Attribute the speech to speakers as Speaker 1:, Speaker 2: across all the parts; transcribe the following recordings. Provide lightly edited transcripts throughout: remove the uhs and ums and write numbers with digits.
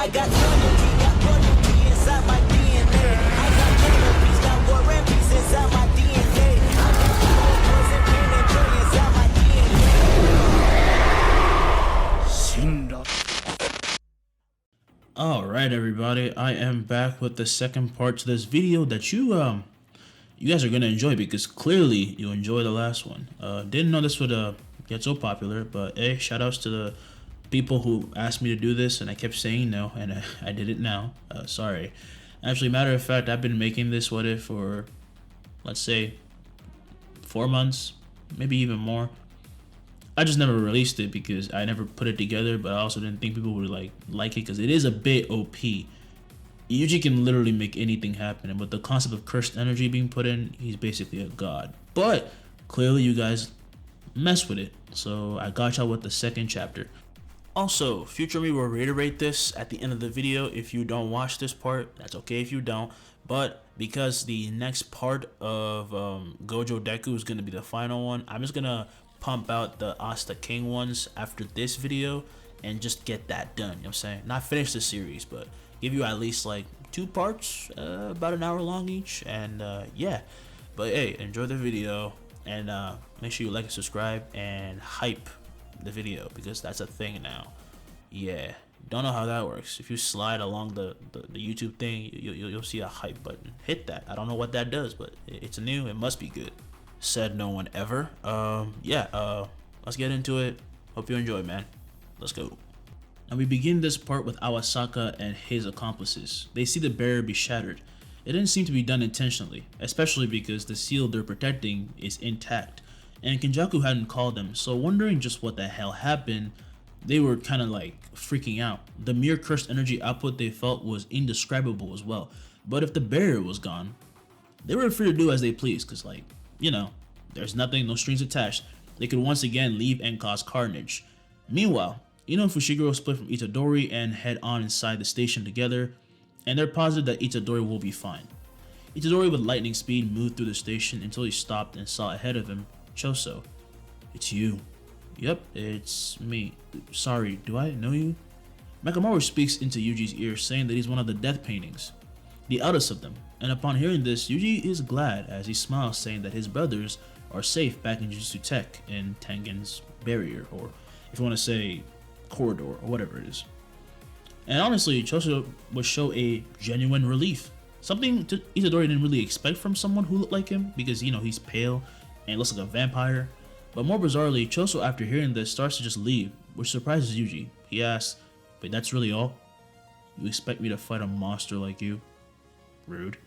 Speaker 1: I got loyalty, got loyalty inside my DNA. I got killer beats, got war and peace inside my DNA. I got poison, pain, and joy inside my DNA.
Speaker 2: Alright everybody, I am back with the second part to this video that you guys are gonna enjoy, because clearly you enjoyed the last one. Didn't know this would get so popular, but hey, shout outs to the people who asked me to do this and I kept saying no, and I did it now. Sorry. Actually, matter of fact, I've been making this what if for, let's say, 4 months, maybe even more. I just never released it because I never put it together, but I also didn't think people would like it because it is a bit OP. Yuji can literally make anything happen, and with the concept of cursed energy being put in, he's basically a god. But clearly you guys mess with it, so I got y'all with the second chapter. Also, future me will reiterate this at the end of the video. If you don't watch this part, that's okay if you don't, but because the next part of Gojo Deku is going to be the final one, I'm just going to pump out the Asta King ones after this video and just get that done, you know what I'm saying? Not finish the series, but give you at least like 2 parts, about an hour long each, and yeah. But hey, enjoy the video, and make sure you like and subscribe and hype the video, because that's a thing now. Yeah, don't know how that works. If you slide along the YouTube thing, you'll see a hype button. Hit that. I don't know what that does, but it's new, it must be good. Said no one ever. Let's get into it. Hope you enjoy, man. Let's go. And we begin this part with Awasaka and his accomplices. They see the barrier be shattered. It didn't seem to be done intentionally, especially because the seal they're protecting is intact, and Kenjaku hadn't called them, so wondering just what the hell happened, they were kind of like freaking out. The mere cursed energy output they felt was indescribable as well, but if the barrier was gone, they were free to do as they pleased, because like, you know, there's nothing, no strings attached. They could once again leave and cause carnage. Meanwhile, Ino and Fushiguro split from Itadori and head on inside the station together, and they're positive that Itadori will be fine. Itadori with lightning speed moved through the station until he stopped and saw ahead of him Choso. "It's you." "Yep, it's me. Sorry, do I know you?" Mekamaru speaks into Yuji's ear, saying that he's one of the death paintings, the eldest of them, and upon hearing this, Yuji is glad as he smiles, saying that his brothers are safe back in Jujutsu Tech in Tengen's barrier, or if you want to say corridor, or whatever it is. And honestly, Choso would show a genuine relief, something Itadori didn't really expect from someone who looked like him, because, you know, he's pale and looks like a vampire. But more bizarrely, Choso, after hearing this, starts to just leave, which surprises Yuji. He asks, "Wait, that's really all? You expect me to fight a monster like you? Rude."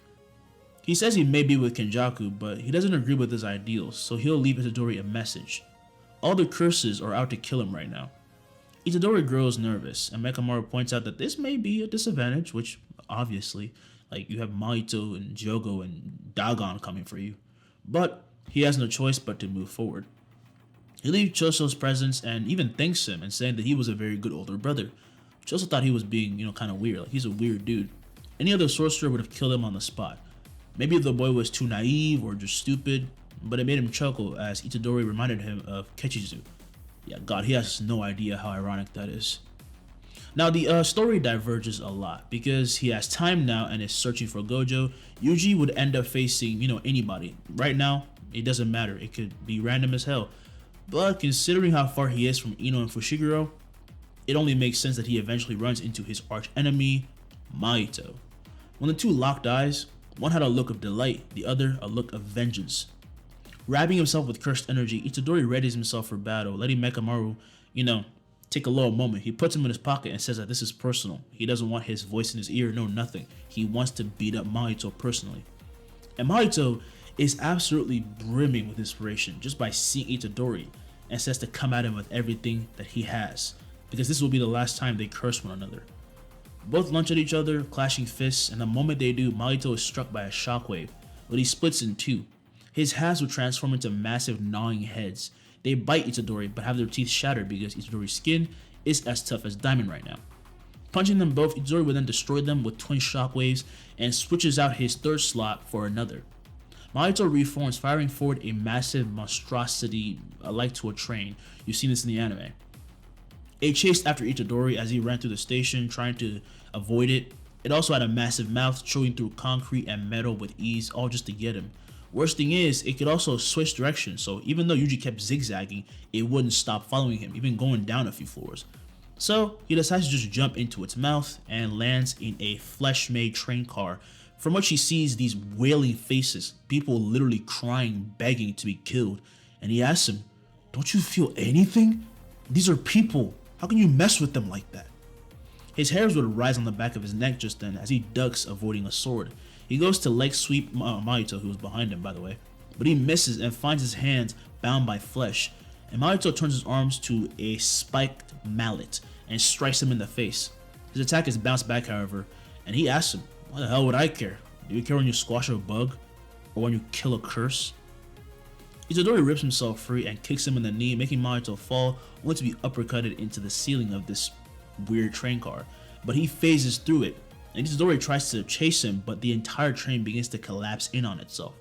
Speaker 2: He says he may be with Kenjaku, but he doesn't agree with his ideals, so he'll leave Itadori a message. All the curses are out to kill him right now. Itadori grows nervous, and Mekamaru points out that this may be a disadvantage, which obviously, like, you have Mahito and Jogo and Dagon coming for you. But he has no choice but to move forward. He leaves Choso's presence and even thanks him and saying that he was a very good older brother. Choso thought he was being, you know, kind of weird, like he's a weird dude. Any other sorcerer would have killed him on the spot. Maybe the boy was too naive or just stupid, but it made him chuckle as Itadori reminded him of Kechizu. Yeah, God, he has no idea how ironic that is. Now, the story diverges a lot because he has time now and is searching for Gojo. Yuji would end up facing, you know, anybody. Right now, it doesn't matter. It could be random as hell. But considering how far he is from Ino and Fushiguro, it only makes sense that he eventually runs into his arch enemy, Mahito. When the two locked eyes, one had a look of delight, the other a look of vengeance. Wrapping himself with cursed energy, Itadori readies himself for battle, letting Mekamaru, you know, take a little moment. He puts him in his pocket and says that this is personal. He doesn't want his voice in his ear, no nothing. He wants to beat up Mahito personally. And Mahito is absolutely brimming with inspiration just by seeing Itadori, and says to come at him with everything that he has, because this will be the last time they curse one another. Both lunge at each other, clashing fists, and the moment they do, Mahito is struck by a shockwave, but he splits in two. His hands will transform into massive gnawing heads. They bite Itadori but have their teeth shattered because Itadori's skin is as tough as diamond right now. Punching them both, Itadori will then destroy them with twin shockwaves and switches out his third slot for another. Mahito reforms, firing forward a massive monstrosity like to a train. You've seen this in the anime. It chased after Itadori as he ran through the station, trying to avoid it. It also had a massive mouth, chewing through concrete and metal with ease, all just to get him. Worst thing is, it could also switch directions, so even though Yuji kept zigzagging, it wouldn't stop following him, even going down a few floors. So he decides to just jump into its mouth and lands in a flesh-made train car, from which he sees these wailing faces, people literally crying, begging to be killed. And he asks him, "Don't you feel anything? These are people. How can you mess with them like that?" His hairs would rise on the back of his neck just then as he ducks, avoiding a sword. He goes to leg sweep Mahito, who was behind him by the way, but he misses and finds his hands bound by flesh. And Mahito turns his arms to a spiked mallet and strikes him in the face. His attack is bounced back, however, and he asks him, "Why the hell would I care? Do you care when you squash a bug? Or when you kill a curse?" Itadori rips himself free and kicks him in the knee, making Mahito fall, only to be uppercutted into the ceiling of this weird train car. But he phases through it, and Itadori tries to chase him, but the entire train begins to collapse in on itself.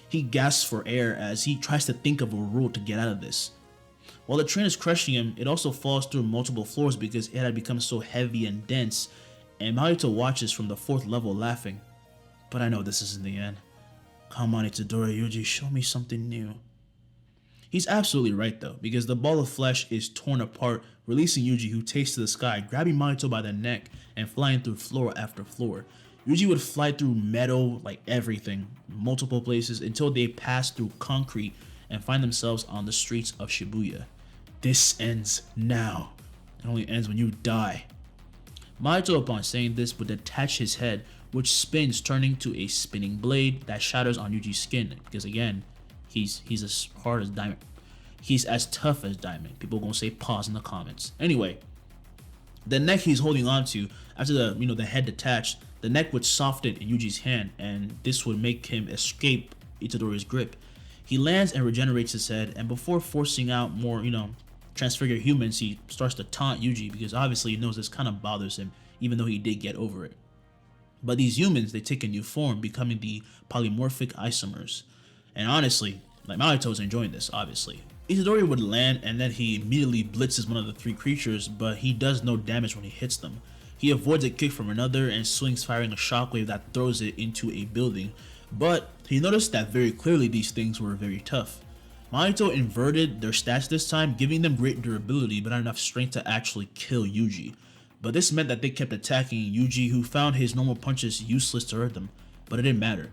Speaker 2: He gasps for air as he tries to think of a rule to get out of this. While the train is crushing him, it also falls through multiple floors because it had become so heavy and dense, and Mahito watches from the 4th level laughing. "But I know this isn't the end. Come on, Itadori, Yuji, show me something new." He's absolutely right though, because the ball of flesh is torn apart, releasing Yuji, who takes to the sky, grabbing Mahito by the neck and flying through floor after floor. Yuji would fly through metal, like everything, multiple places, until they pass through concrete and find themselves on the streets of Shibuya. This ends now. It only ends when you die. Mahito, upon saying this, would detach his head, which spins, turning to a spinning blade that shatters on Yuji's skin, because again, he's as hard as diamond. He's as tough as diamond. People gonna say pause in the comments. Anyway, the neck he's holding on to, after the head detached, the neck would soften in Yuji's hand, and this would make him escape Itadori's grip. He lands and regenerates his head, and before forcing out more, transfigured humans, he starts to taunt Yuji because obviously he knows this kind of bothers him, even though he did get over it. But these humans, they take a new form, becoming the polymorphic isomers. And honestly, like, Mahito's enjoying this, obviously. Itadori would land and then he immediately blitzes one of the 3 creatures, but he does no damage when he hits them. He avoids a kick from another and swings, firing a shockwave that throws it into a building, but he noticed that very clearly these things were very tough. Mahito inverted their stats this time, giving them great durability but not enough strength to actually kill Yuji. But this meant that they kept attacking Yuji, who found his normal punches useless to hurt them, but it didn't matter.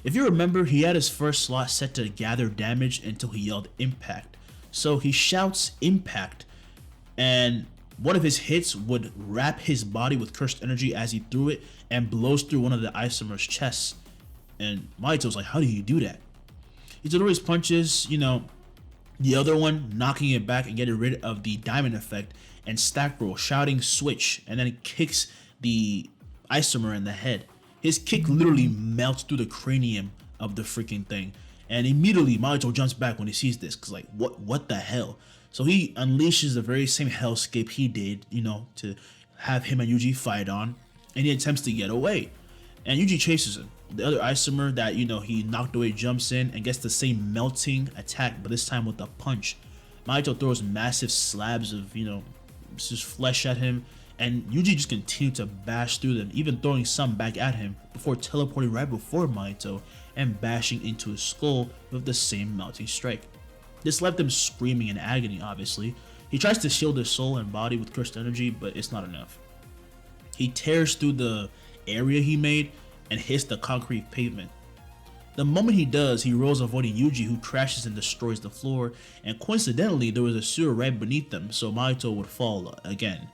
Speaker 2: If you remember, he had his first slot set to gather damage until he yelled impact. So he shouts impact, and one of his hits would wrap his body with cursed energy as he threw it and blows through one of the isomers' chests. And Mahito's like, how do you do that? Itadori's punches, the other one knocking it back and getting rid of the diamond effect, and stack roll, shouting switch, and then it kicks the isomer in the head. His kick literally melts through the cranium of the freaking thing, and immediately Mahito jumps back when he sees this, cause like, what the hell? So he unleashes the very same hellscape he did, to have him and Yuji fight on, and he attempts to get away, and Yuji chases him. The other isomer that he knocked away jumps in and gets the same melting attack, but this time with a punch. Mahito throws massive slabs of just flesh at him, and Yuji just continued to bash through them, even throwing some back at him before teleporting right before Mahito and bashing into his skull with the same melting strike. This left him screaming in agony, obviously. He tries to shield his soul and body with cursed energy, but it's not enough. He tears through the area he made and hits the concrete pavement. The moment he does, he rolls, avoiding Yuji, who crashes and destroys the floor, and coincidentally there was a sewer right beneath them, so Mahito would fall again.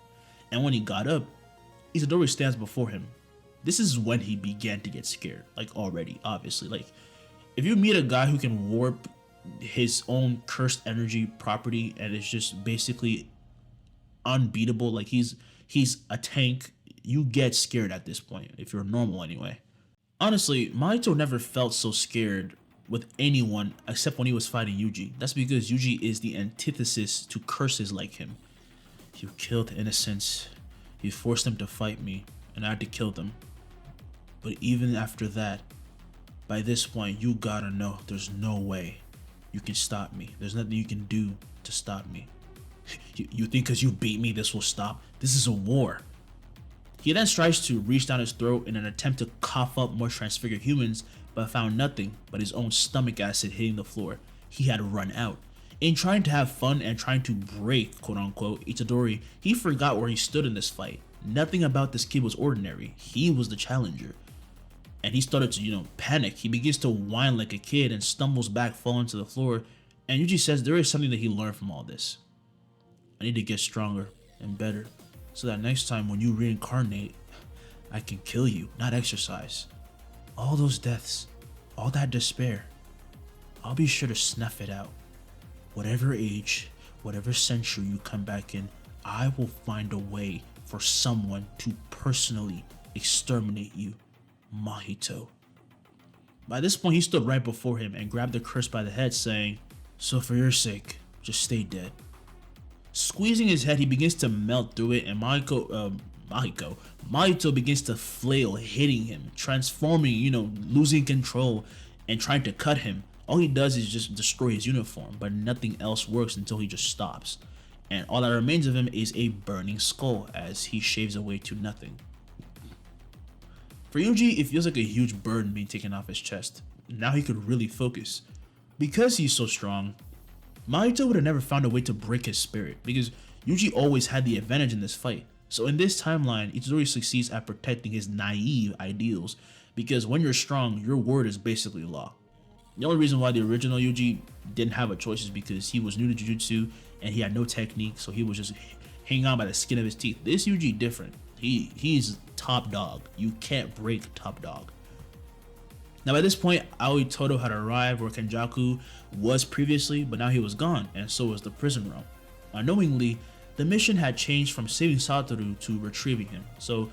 Speaker 2: And when he got up, Itadori stands before him. This is when he began to get scared, like already, obviously. Like, if you meet a guy who can warp his own cursed energy property and it's just basically unbeatable, like he's a tank, you get scared at this point, if you're normal anyway. Honestly, Mahito never felt so scared with anyone except when he was fighting Yuji. That's because Yuji is the antithesis to curses like him. You killed innocents, you forced them to fight me, and I had to kill them. But even after that, by this point, you gotta know there's no way you can stop me. There's nothing you can do to stop me. You think because you beat me this will stop? This is a war. He then tries to reach down his throat in an attempt to cough up more transfigured humans, but found nothing but his own stomach acid hitting the floor. He had run out. In trying to have fun and trying to break, quote unquote, Itadori, he forgot where he stood in this fight. Nothing about this kid was ordinary. He was the challenger. And he started to, panic. He begins to whine like a kid and stumbles back, falling to the floor. And Yuji says there is something that he learned from all this. I need to get stronger and better, so that next time when you reincarnate, I can kill you, not exercise. All those deaths, all that despair, I'll be sure to snuff it out. Whatever age, whatever century you come back in, I will find a way for someone to personally exterminate you, Mahito. By this point, he stood right before him and grabbed the curse by the head, saying, "So for your sake, just stay dead." Squeezing his head, he begins to melt through it, and Mahito begins to flail, hitting him, transforming, losing control, and trying to cut him. All he does is just destroy his uniform, but nothing else works until he just stops. And all that remains of him is a burning skull as he shaves away to nothing. For Yuji, it feels like a huge burden being taken off his chest. Now he could really focus. Because he's so strong, Mahito would have never found a way to break his spirit, because Yuji always had the advantage in this fight. So in this timeline, Itadori succeeds at protecting his naive ideals, because when you're strong, your word is basically law. The only reason why the original Yuji didn't have a choice is because he was new to Jujutsu and he had no technique, so he was just hanging on by the skin of his teeth. This Yuji different. He's top dog. You can't break top dog. Now by this point, Aoi Todo had arrived where Kenjaku was previously, but now he was gone, and so was the prison realm. Unknowingly, the mission had changed from saving Satoru to retrieving him. So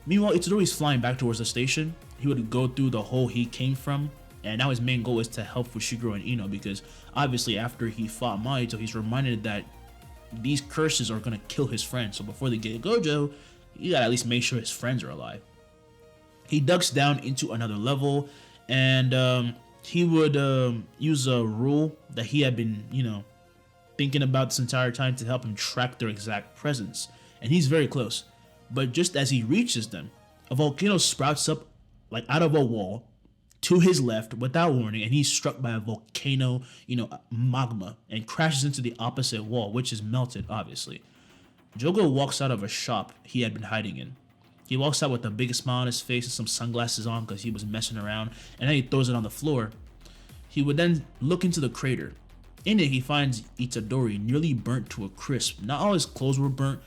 Speaker 2: meanwhile, Itadori's flying back towards the station. He would go through the hole he came from, and now his main goal is to help Fushiguro and Ino, because obviously after he fought Mahito, he's reminded that these curses are gonna kill his friends. So before they get Gojo, you gotta at least make sure his friends are alive. He ducks down into another level, and he would use a rule that he had been, thinking about this entire time to help him track their exact presence. And he's very close. But just as he reaches them, a volcano sprouts up like out of a wall to his left without warning, and he's struck by a volcano, magma, and crashes into the opposite wall, which is melted, obviously. Jogo walks out of a shop he had been hiding in. He walks out with a big smile on his face and some sunglasses on because he was messing around, and then he throws it on the floor. He would then look into the crater. In it, he finds Itadori nearly burnt to a crisp. Not all his clothes were burnt,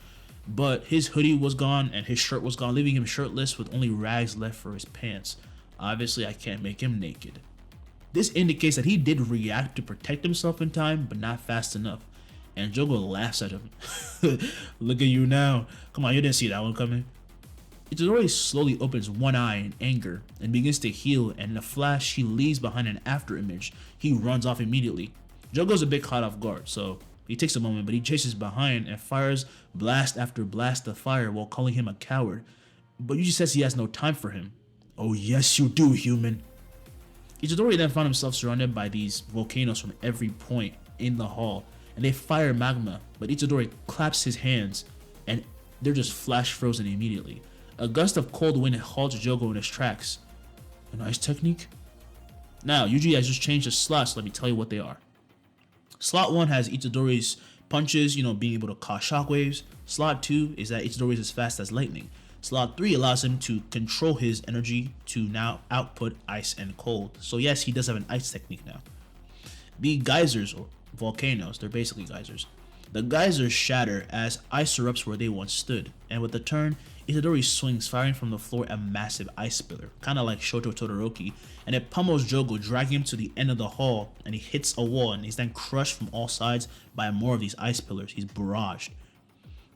Speaker 2: but his hoodie was gone and his shirt was gone, leaving him shirtless with only rags left for his pants. Obviously, I can't make him naked. This indicates that he did react to protect himself in time, but not fast enough. And Jogo laughs at him. Look at you now. Come on, you didn't see that one coming. Itadori slowly opens one eye in anger and begins to heal, and in a flash, he leaves behind an after image. He runs off immediately. Jogo's a bit caught off guard, so he takes a moment, but he chases behind and fires blast after blast of fire while calling him a coward. But Yuji says he has no time for him. Oh yes you do, human. Itadori then found himself surrounded by these volcanoes from every point in the hall, and they fire magma, but Itadori claps his hands and they're just flash frozen immediately. A gust of cold wind halts Jogo in his tracks. An ice technique? Now, Yuji has just changed the slots, let me tell you what they are. Slot 1 has Itadori's punches, being able to cause shockwaves. Slot 2 is that Itadori is as fast as lightning. Slot 3 allows him to control his energy to now output ice and cold. So yes, he does have an ice technique now. The geysers, or volcanoes, they're basically geysers. The geysers shatter as ice erupts where they once stood, and with the turn, Itadori swings, firing from the floor a massive ice spiller, kinda like Shoto Todoroki, and it pummels Jogo, dragging him to the end of the hall, and he hits a wall, and he's then crushed from all sides by more of these ice pillars. He's barraged.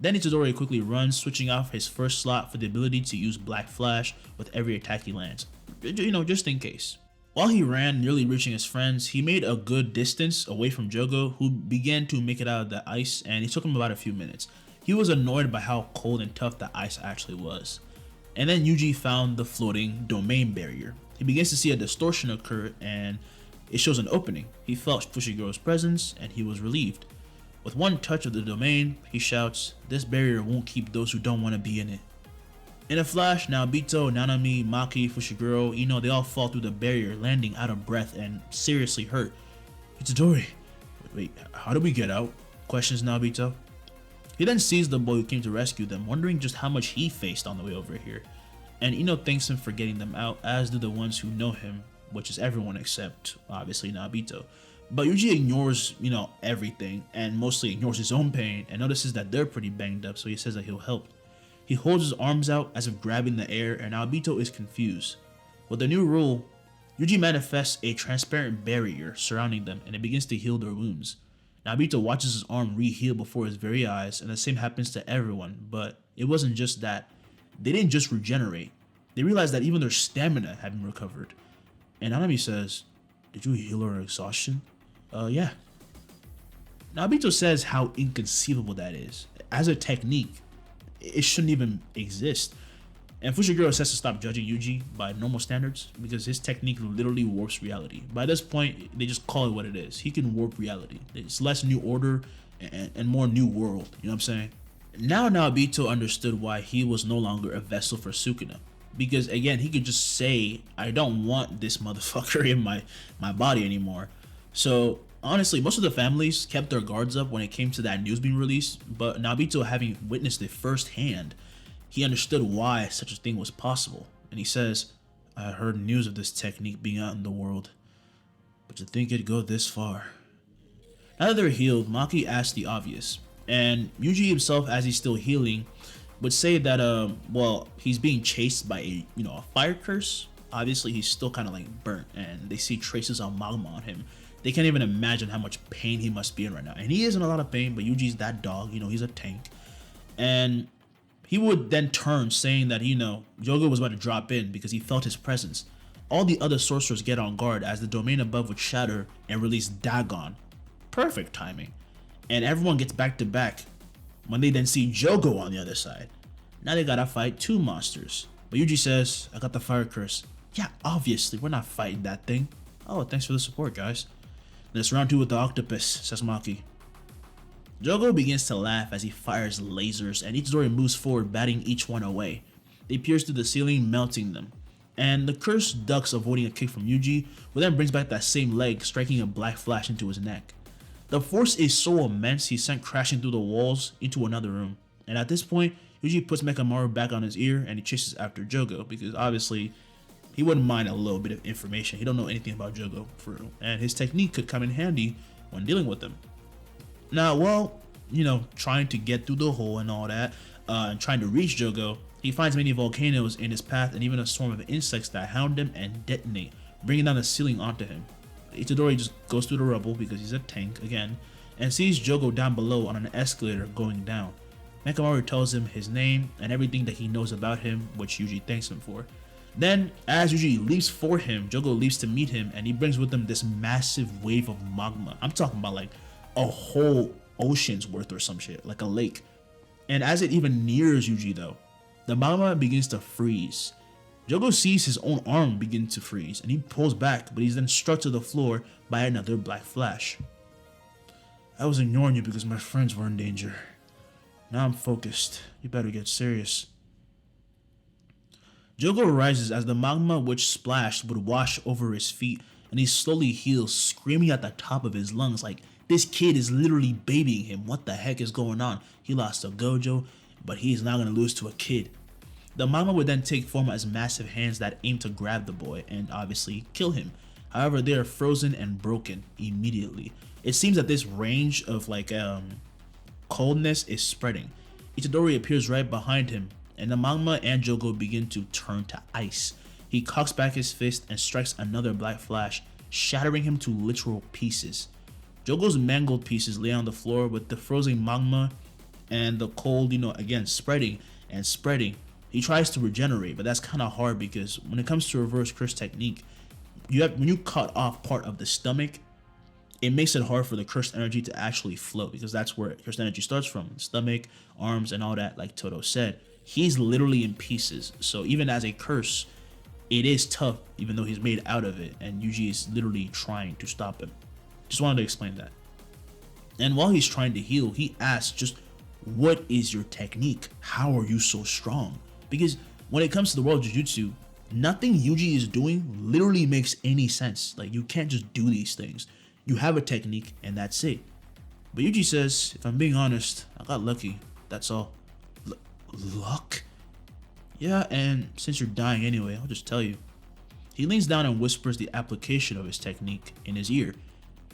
Speaker 2: Then Itadori quickly runs, switching off his first slot for the ability to use Black Flash with every attack he lands, just in case. While he ran, nearly reaching his friends, he made a good distance away from Jogo, who began to make it out of the ice, and it took him about a few minutes. He was annoyed by how cold and tough the ice actually was. And then Yuji found the floating domain barrier. He begins to see a distortion occur, and it shows an opening. He felt Fushigiro's presence, and he was relieved. With one touch of the domain, he shouts, "This barrier won't keep those who don't want to be in it." In a flash, Naobito, Nanami, Maki, Fushiguro, Ino, they all fall through the barrier, landing out of breath and seriously hurt. "Itadori, wait, how do we get out?" questions Naobito. He then sees the boy who came to rescue them, wondering just how much he faced on the way over here. And Ino thanks him for getting them out, as do the ones who know him, which is everyone except, obviously, Naobito. But Yuji ignores, everything, and mostly ignores his own pain, and notices that they're pretty banged up, so he says that he'll help. He holds his arms out as if grabbing the air, and Naobito is confused. With the new rule, Yuji manifests a transparent barrier surrounding them, and it begins to heal their wounds. Naobito watches his arm re-heal before his very eyes, and the same happens to everyone, but it wasn't just that. They didn't just regenerate. They realized that even their stamina had been recovered. And Nanami says, "Did you heal her exhaustion?" Yeah. Naobito says how inconceivable that is. As a technique, it shouldn't even exist. And Fushiguro says to stop judging Yuji by normal standards because his technique literally warps reality. By this point, they just call it what it is. He can warp reality. It's less New Order and more New World. You know what I'm saying? Now Naobito understood why he was no longer a vessel for Sukuna. Because again, he could just say, "I don't want this motherfucker in my body anymore." So honestly, most of the families kept their guards up when it came to that news being released, but Naobito, having witnessed it firsthand, he understood why such a thing was possible. And he says, "I heard news of this technique being out in the world, but to think it'd go this far." Now that they're healed, Maki asks the obvious, and Yuji himself, as he's still healing, would say that he's being chased by a fire curse. Obviously he's still kind of like burnt, and they see traces of magma on him. They can't even imagine how much pain he must be in right now, and he is in a lot of pain, but Yuji's that dog, he's a tank. And he would then turn, saying that Jogo was about to drop in because he felt his presence. All the other sorcerers get on guard as the domain above would shatter and release Dagon. Perfect timing. And everyone gets back to back when they then see Jogo on the other side. Now they gotta fight two monsters. But Yuji says, "I got the fire curse." Yeah, obviously, we're not fighting that thing. "Oh, thanks for the support, guys." "Let's round two with the octopus," says Maki. Jogo begins to laugh as he fires lasers, and Itadori moves forward, batting each one away. They pierce through the ceiling, melting them. And the curse ducks, avoiding a kick from Yuji, who then brings back that same leg, striking a black flash into his neck. The force is so immense, he's sent crashing through the walls into another room. And at this point, Yuji puts Mekamaru back on his ear, and he chases after Jogo, because obviously he wouldn't mind a little bit of information. He don't know anything about Jogo, for real. And his technique could come in handy when dealing with him. Now, trying to get through the hole and all that, and trying to reach Jogo, he finds many volcanoes in his path and even a swarm of insects that hound him and detonate, bringing down the ceiling onto him. Itadori just goes through the rubble because he's a tank again, and sees Jogo down below on an escalator going down. Mekamaru tells him his name and everything that he knows about him, which Yuji thanks him for. Then, as Yuji leaps for him, Jogo leaps to meet him, and he brings with him this massive wave of magma. I'm talking about like a whole ocean's worth or some shit, like a lake. And as it even nears Yuji though, the magma begins to freeze. Jogo sees his own arm begin to freeze, and he pulls back, but he's then struck to the floor by another black flash. "I was ignoring you because my friends were in danger. Now I'm focused. You better get serious." Jogo rises as the magma which splashed would wash over his feet, and he slowly heals, screaming at the top of his lungs like, this kid is literally babying him. What the heck is going on? He lost to Gojo, but he's now going to lose to a kid. The magma would then take form as massive hands that aim to grab the boy and obviously kill him. However, they are frozen and broken immediately. It seems that this range of coldness is spreading. Itadori appears right behind him, and the magma and Jogo begin to turn to ice. He cocks back his fist and strikes another black flash, shattering him to literal pieces. Jogo's mangled pieces lay on the floor with the frozen magma and the cold, again spreading and spreading. He tries to regenerate, but that's kind of hard because when it comes to reverse curse technique, when you cut off part of the stomach, it makes it hard for the cursed energy to actually flow, because that's where cursed energy starts from, stomach, arms, and all that, like Toto said. He's literally in pieces, so even as a curse, it is tough, even though he's made out of it, and Yuji is literally trying to stop him. Just wanted to explain that. And while he's trying to heal, he asks just, what is your technique? How are you so strong? Because when it comes to the world of Jujutsu, nothing Yuji is doing literally makes any sense. Like, you can't just do these things. You have a technique and that's it. But Yuji says, if I'm being honest, I got lucky. That's all. Luck? Yeah, and since you're dying anyway, I'll just tell you. He leans down and whispers the application of his technique in his ear,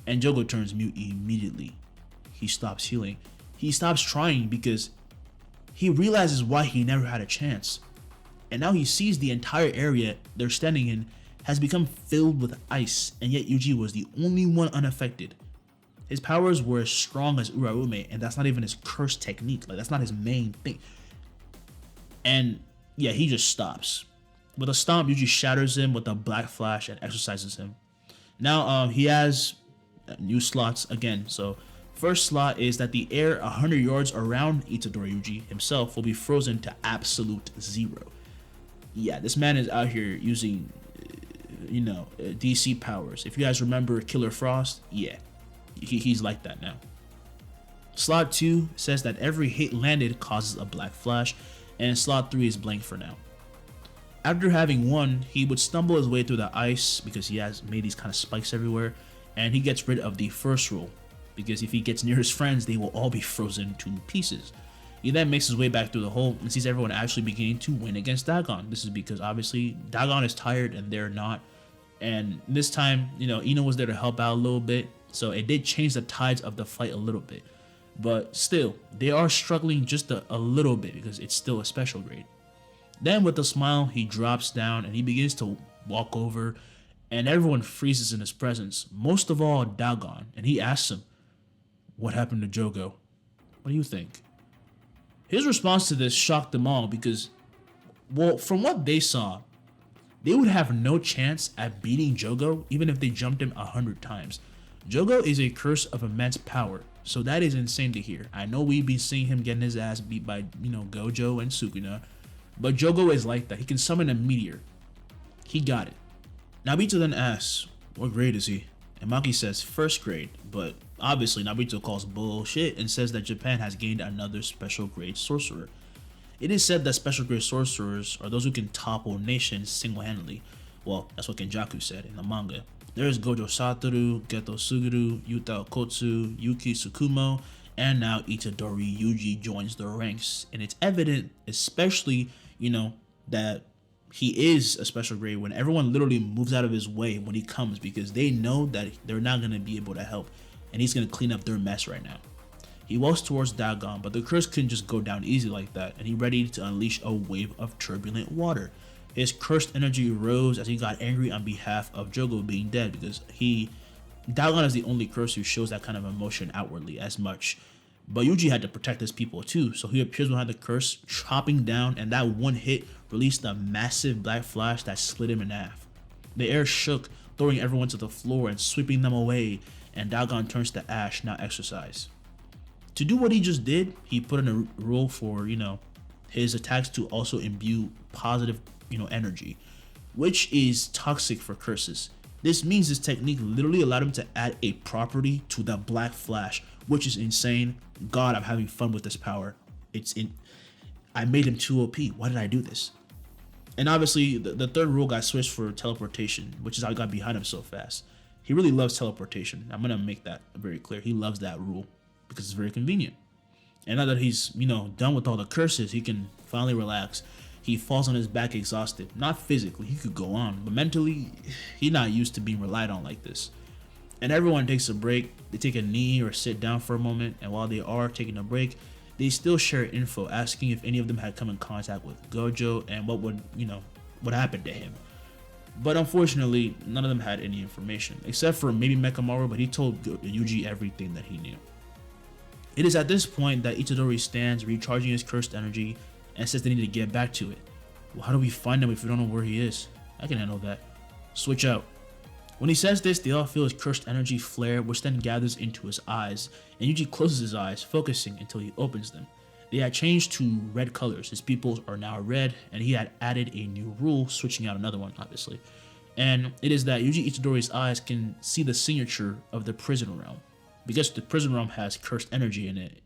Speaker 2: and Jogo turns mute immediately. He stops healing. He stops trying because he realizes why he never had a chance. And now he sees the entire area they're standing in has become filled with ice, and yet Yuji was the only one unaffected. His powers were as strong as Uraume, and that's not even his cursed technique. Like, that's not his main thing. And yeah, he just stops. With a stomp, Yuji shatters him with a black flash and exorcises him. Now he has new slots again. So first slot is that the air 100 yards around Itadori Yuji himself will be frozen to absolute zero. Yeah, this man is out here using, DC powers. If you guys remember Killer Frost, yeah, he's like that now. Slot 2 says that every hit landed causes a black flash, and slot 3 is blank for now. After having won, he would stumble his way through the ice because he has made these kind of spikes everywhere, and he gets rid of the first rule, because if he gets near his friends, they will all be frozen to pieces. He then makes his way back through the hole and sees everyone actually beginning to win against Dagon. This is because obviously Dagon is tired and they're not, and this time, Ino was there to help out a little bit, so it did change the tides of the fight a little bit. But still, they are struggling just a little bit because it's still a special grade. Then with a smile, he drops down and he begins to walk over, and everyone freezes in his presence, most of all Dagon, and he asks him, what happened to Jogo? What do you think? His response to this shocked them all because, well, from what they saw, they would have no chance at beating Jogo even if they jumped him 100 times. Jogo is a curse of immense power, so that is insane to hear. I know we've been seeing him getting his ass beat by, Gojo and Sukuna, but Jogo is like that. He can summon a meteor. He got it. Nabito then asks, what grade is he? And Maki says first grade, but obviously Nabito calls bullshit and says that Japan has gained another special grade sorcerer. It is said that special grade sorcerers are those who can topple nations single-handedly. Well, that's what Kenjaku said in the manga. There is Gojo Satoru, Geto Suguru, Yuta Okotsu, Yuki Tsukumo, and now Itadori Yuji joins the ranks. And it's evident, especially, that he is a special grade when everyone literally moves out of his way when he comes because they know that they're not going to be able to help. And he's going to clean up their mess right now. He walks towards Dagon, but the curse couldn't just go down easy like that, and he ready to unleash a wave of turbulent water. His cursed energy rose as he got angry on behalf of Jogo being dead because Dagon is the only curse who shows that kind of emotion outwardly as much. But Yuji had to protect his people too, so he appears behind the curse, chopping down, and that one hit released a massive black flash that split him in half. The air shook, throwing everyone to the floor and sweeping them away, and Dagon turns to ash, now exorcised. To do what he just did, he put in a rule for, his attacks to also imbue positive, energy, which is toxic for curses. This means his technique literally allowed him to add a property to the black flash, which is insane. God, I'm having fun with this power. I made him too OP. Why did I do this? And obviously, the third rule got switched for teleportation, which is how I got behind him so fast. He really loves teleportation. I'm going to make that very clear. He loves that rule because it's very convenient. And now that he's, done with all the curses, he can finally relax. He falls on his back exhausted. Not physically, he could go on, but mentally, he's not used to being relied on like this. And everyone takes a break. They take a knee or sit down for a moment, and while they are taking a break, they still share info, asking if any of them had come in contact with Gojo and what happened to him. But unfortunately, none of them had any information, except for maybe Mekamaru, but he told Yuji everything that he knew. It is at this point that Itadori stands, recharging his cursed energy, and says they need to get back to it. Well, how do we find him if we don't know where he is? I can handle that. Switch out. When he says this, they all feel his cursed energy flare, which then gathers into his eyes, and Yuji closes his eyes, focusing until he opens them. They had changed to red colors. His pupils are now red, and he had added a new rule, switching out another one, obviously. And it is that Yuji Itadori's eyes can see the signature of the prison realm. because the prison realm has cursed energy in it.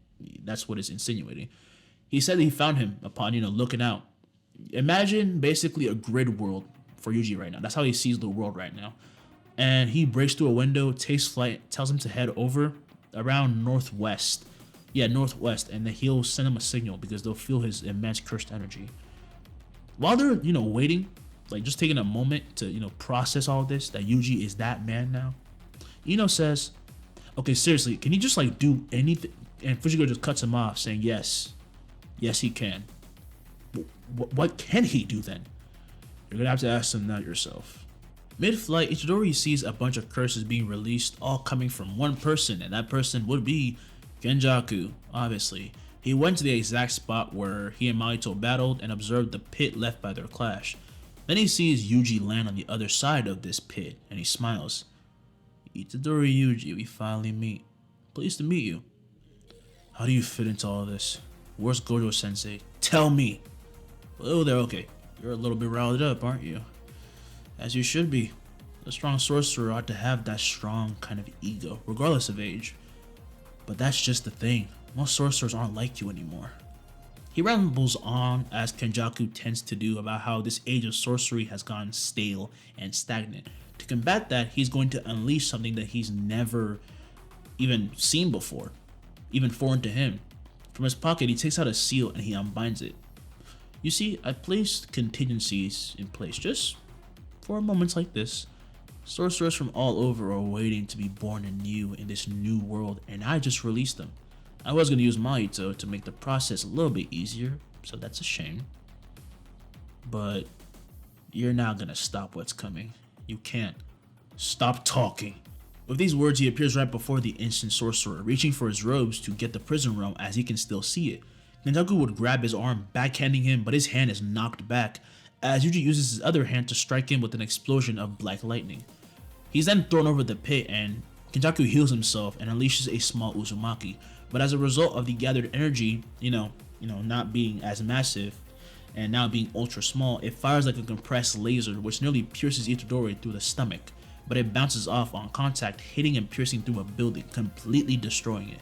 Speaker 2: That's what it's insinuating. He said that he found him upon, looking out. Imagine basically a grid world for Yuji right now. That's how he sees the world right now. And he breaks through a window, takes flight, tells him to head over around northwest. Yeah, northwest, and then he'll send them a signal because they'll feel his immense cursed energy. While they're, waiting, like just taking a moment to, process all this, that Yuji is that man now, Ino says, okay, seriously, can he just like do anything? And Fujiko just cuts him off, saying, yes, he can. What can he do then? You're gonna have to ask him that yourself. Mid-flight, Itadori sees a bunch of curses being released, all coming from one person, and that person would be Kenjaku, obviously. He went to the exact spot where he and Mahito battled and observed the pit left by their clash. Then he sees Yuji land on the other side of this pit, and he smiles. Itadori Yuji, we finally meet. Pleased to meet you. How do you fit into all this? Where's Gojo-sensei? Tell me! Oh, there, okay. You're a little bit riled up, aren't you? As you should be. A strong sorcerer ought to have that strong kind of ego, regardless of age. But that's just the thing. Most sorcerers aren't like you anymore. He rambles on, as Kenjaku tends to do, about how this age of sorcery has gone stale and stagnant. To combat that, he's going to unleash something that he's never even seen before, even foreign to him. From his pocket, he takes out a seal and he unbinds it. You see, I placed contingencies in place just for moments like this. Sorcerers from all over are waiting to be born anew in this new world, and I just released them. I was going to use Mahito to make the process a little bit easier, so that's a shame. But you're not going to stop what's coming. You can't. Stop talking. With these words, he appears right before the instant sorcerer, reaching for his robes to get the prison realm as he can still see it. Kenjaku would grab his arm, backhanding him, but his hand is knocked back, as Yuji uses his other hand to strike him with an explosion of black lightning. He's then thrown over the pit, and Kenjaku heals himself and unleashes a small Uzumaki, but as a result of the gathered energy, not being as massive, and now being ultra small, it fires like a compressed laser which nearly pierces Itadori through the stomach, but it bounces off on contact, hitting and piercing through a building, completely destroying it.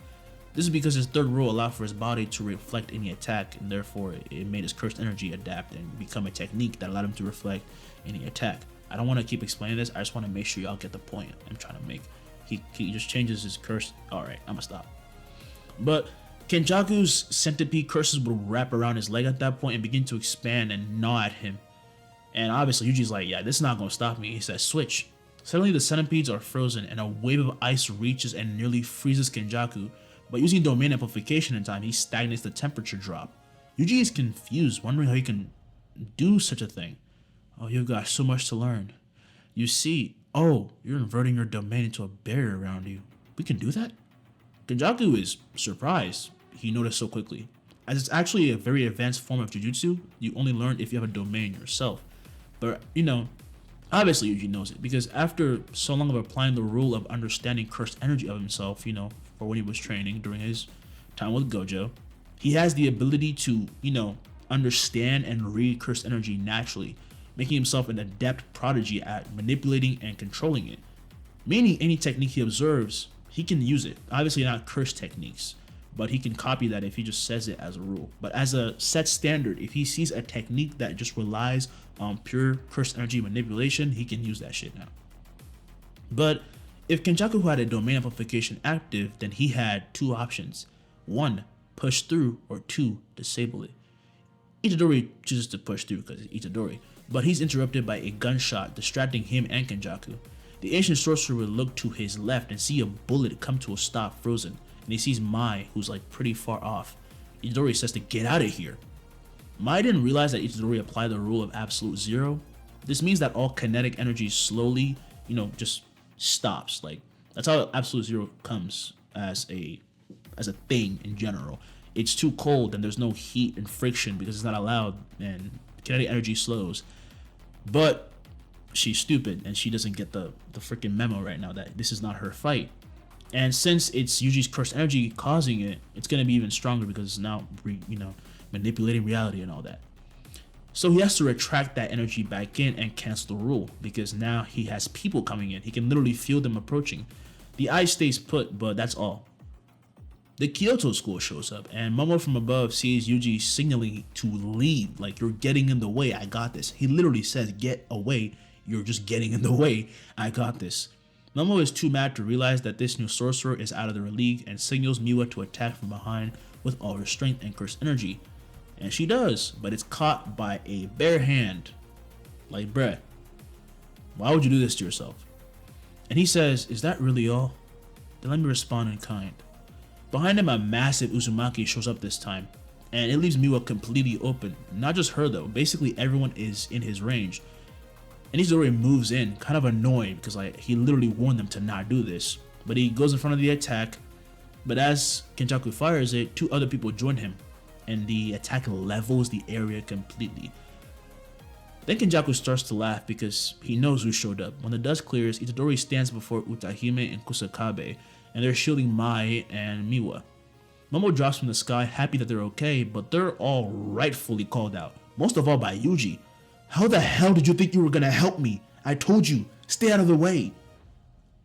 Speaker 2: This is because his third rule allowed for his body to reflect any attack, and therefore it made his cursed energy adapt and become a technique that allowed him to reflect any attack. I don't want to keep explaining this, I just want to make sure y'all get the point I'm trying to make. He just changes his curse. Alright, I'm gonna stop. But Kenjaku's centipede curses would wrap around his leg at that point and begin to expand and gnaw at him. And obviously Yuji's like, yeah, this is not gonna stop me. He says, switch. Suddenly the centipedes are frozen and a wave of ice reaches and nearly freezes Kenjaku. But using domain amplification in time, he stagnates the temperature drop. Yuji is confused, wondering how he can do such a thing. Oh, you've got so much to learn. You see, oh, you're inverting your domain into a barrier around you. We can do that? Kenjaku is surprised he noticed so quickly, as it's actually a very advanced form of jujutsu you only learn if you have a domain yourself. But, obviously Yuji knows it, because after so long of applying the rule of understanding cursed energy of himself, for when he was training during his time with Gojo, he has the ability to, understand and read cursed energy naturally, making himself an adept prodigy at manipulating and controlling it. Meaning any technique he observes, he can use it. Obviously not cursed techniques, but he can copy that if he just says it as a rule. But as a set standard, if he sees a technique that just relies on pure cursed energy manipulation, he can use that shit now. But if Kenjaku had a domain amplification active, then he had two options. 1, push through, or 2, disable it. Itadori chooses to push through because it's Itadori, but he's interrupted by a gunshot distracting him and Kenjaku. The ancient sorcerer would look to his left and see a bullet come to a stop frozen, and he sees Mai, who's like pretty far off. Itadori says to get out of here. Mai didn't realize that Itadori applied the rule of absolute zero. This means that all kinetic energy slowly, just stops. Like, that's how absolute zero comes as a thing in general. It's too cold and there's no heat and friction because it's not allowed, and kinetic energy slows. But she's stupid and she doesn't get the freaking memo right now that this is not her fight. And since it's Yuji's cursed energy causing it, it's gonna be even stronger because it's now manipulating reality and all that. So he has to retract that energy back in and cancel the rule, because now he has people coming in. He can literally feel them approaching. The ice stays put, but that's all. The Kyoto school shows up, and Momo from above sees Yuji signaling to leave, like, you're getting in the way, I got this. He literally says, get away, you're just getting in the way, I got this. Momo is too mad to realize that this new sorcerer is out of their league and signals Miwa to attack from behind with all her strength and cursed energy. And she does, but it's caught by a bare hand. Like, bruh, why would you do this to yourself? And he says, is that really all? Then let me respond in kind. Behind him, a massive Uzumaki shows up this time, and it leaves Miwa completely open. Not just her though, basically everyone is in his range. And Itadori moves in, kind of annoyed, because like he literally warned them to not do this. But he goes in front of the attack, but as Kenjaku fires it, 2 other people join him, and the attack levels the area completely. Then Kenjaku starts to laugh because he knows who showed up. When the dust clears, Itadori stands before Utahime and Kusakabe, and they're shielding Mai and Miwa. Momo drops from the sky, happy that they're okay, but they're all rightfully called out, most of all by Yuji. How the hell did you think you were gonna help me? I told you, stay out of the way.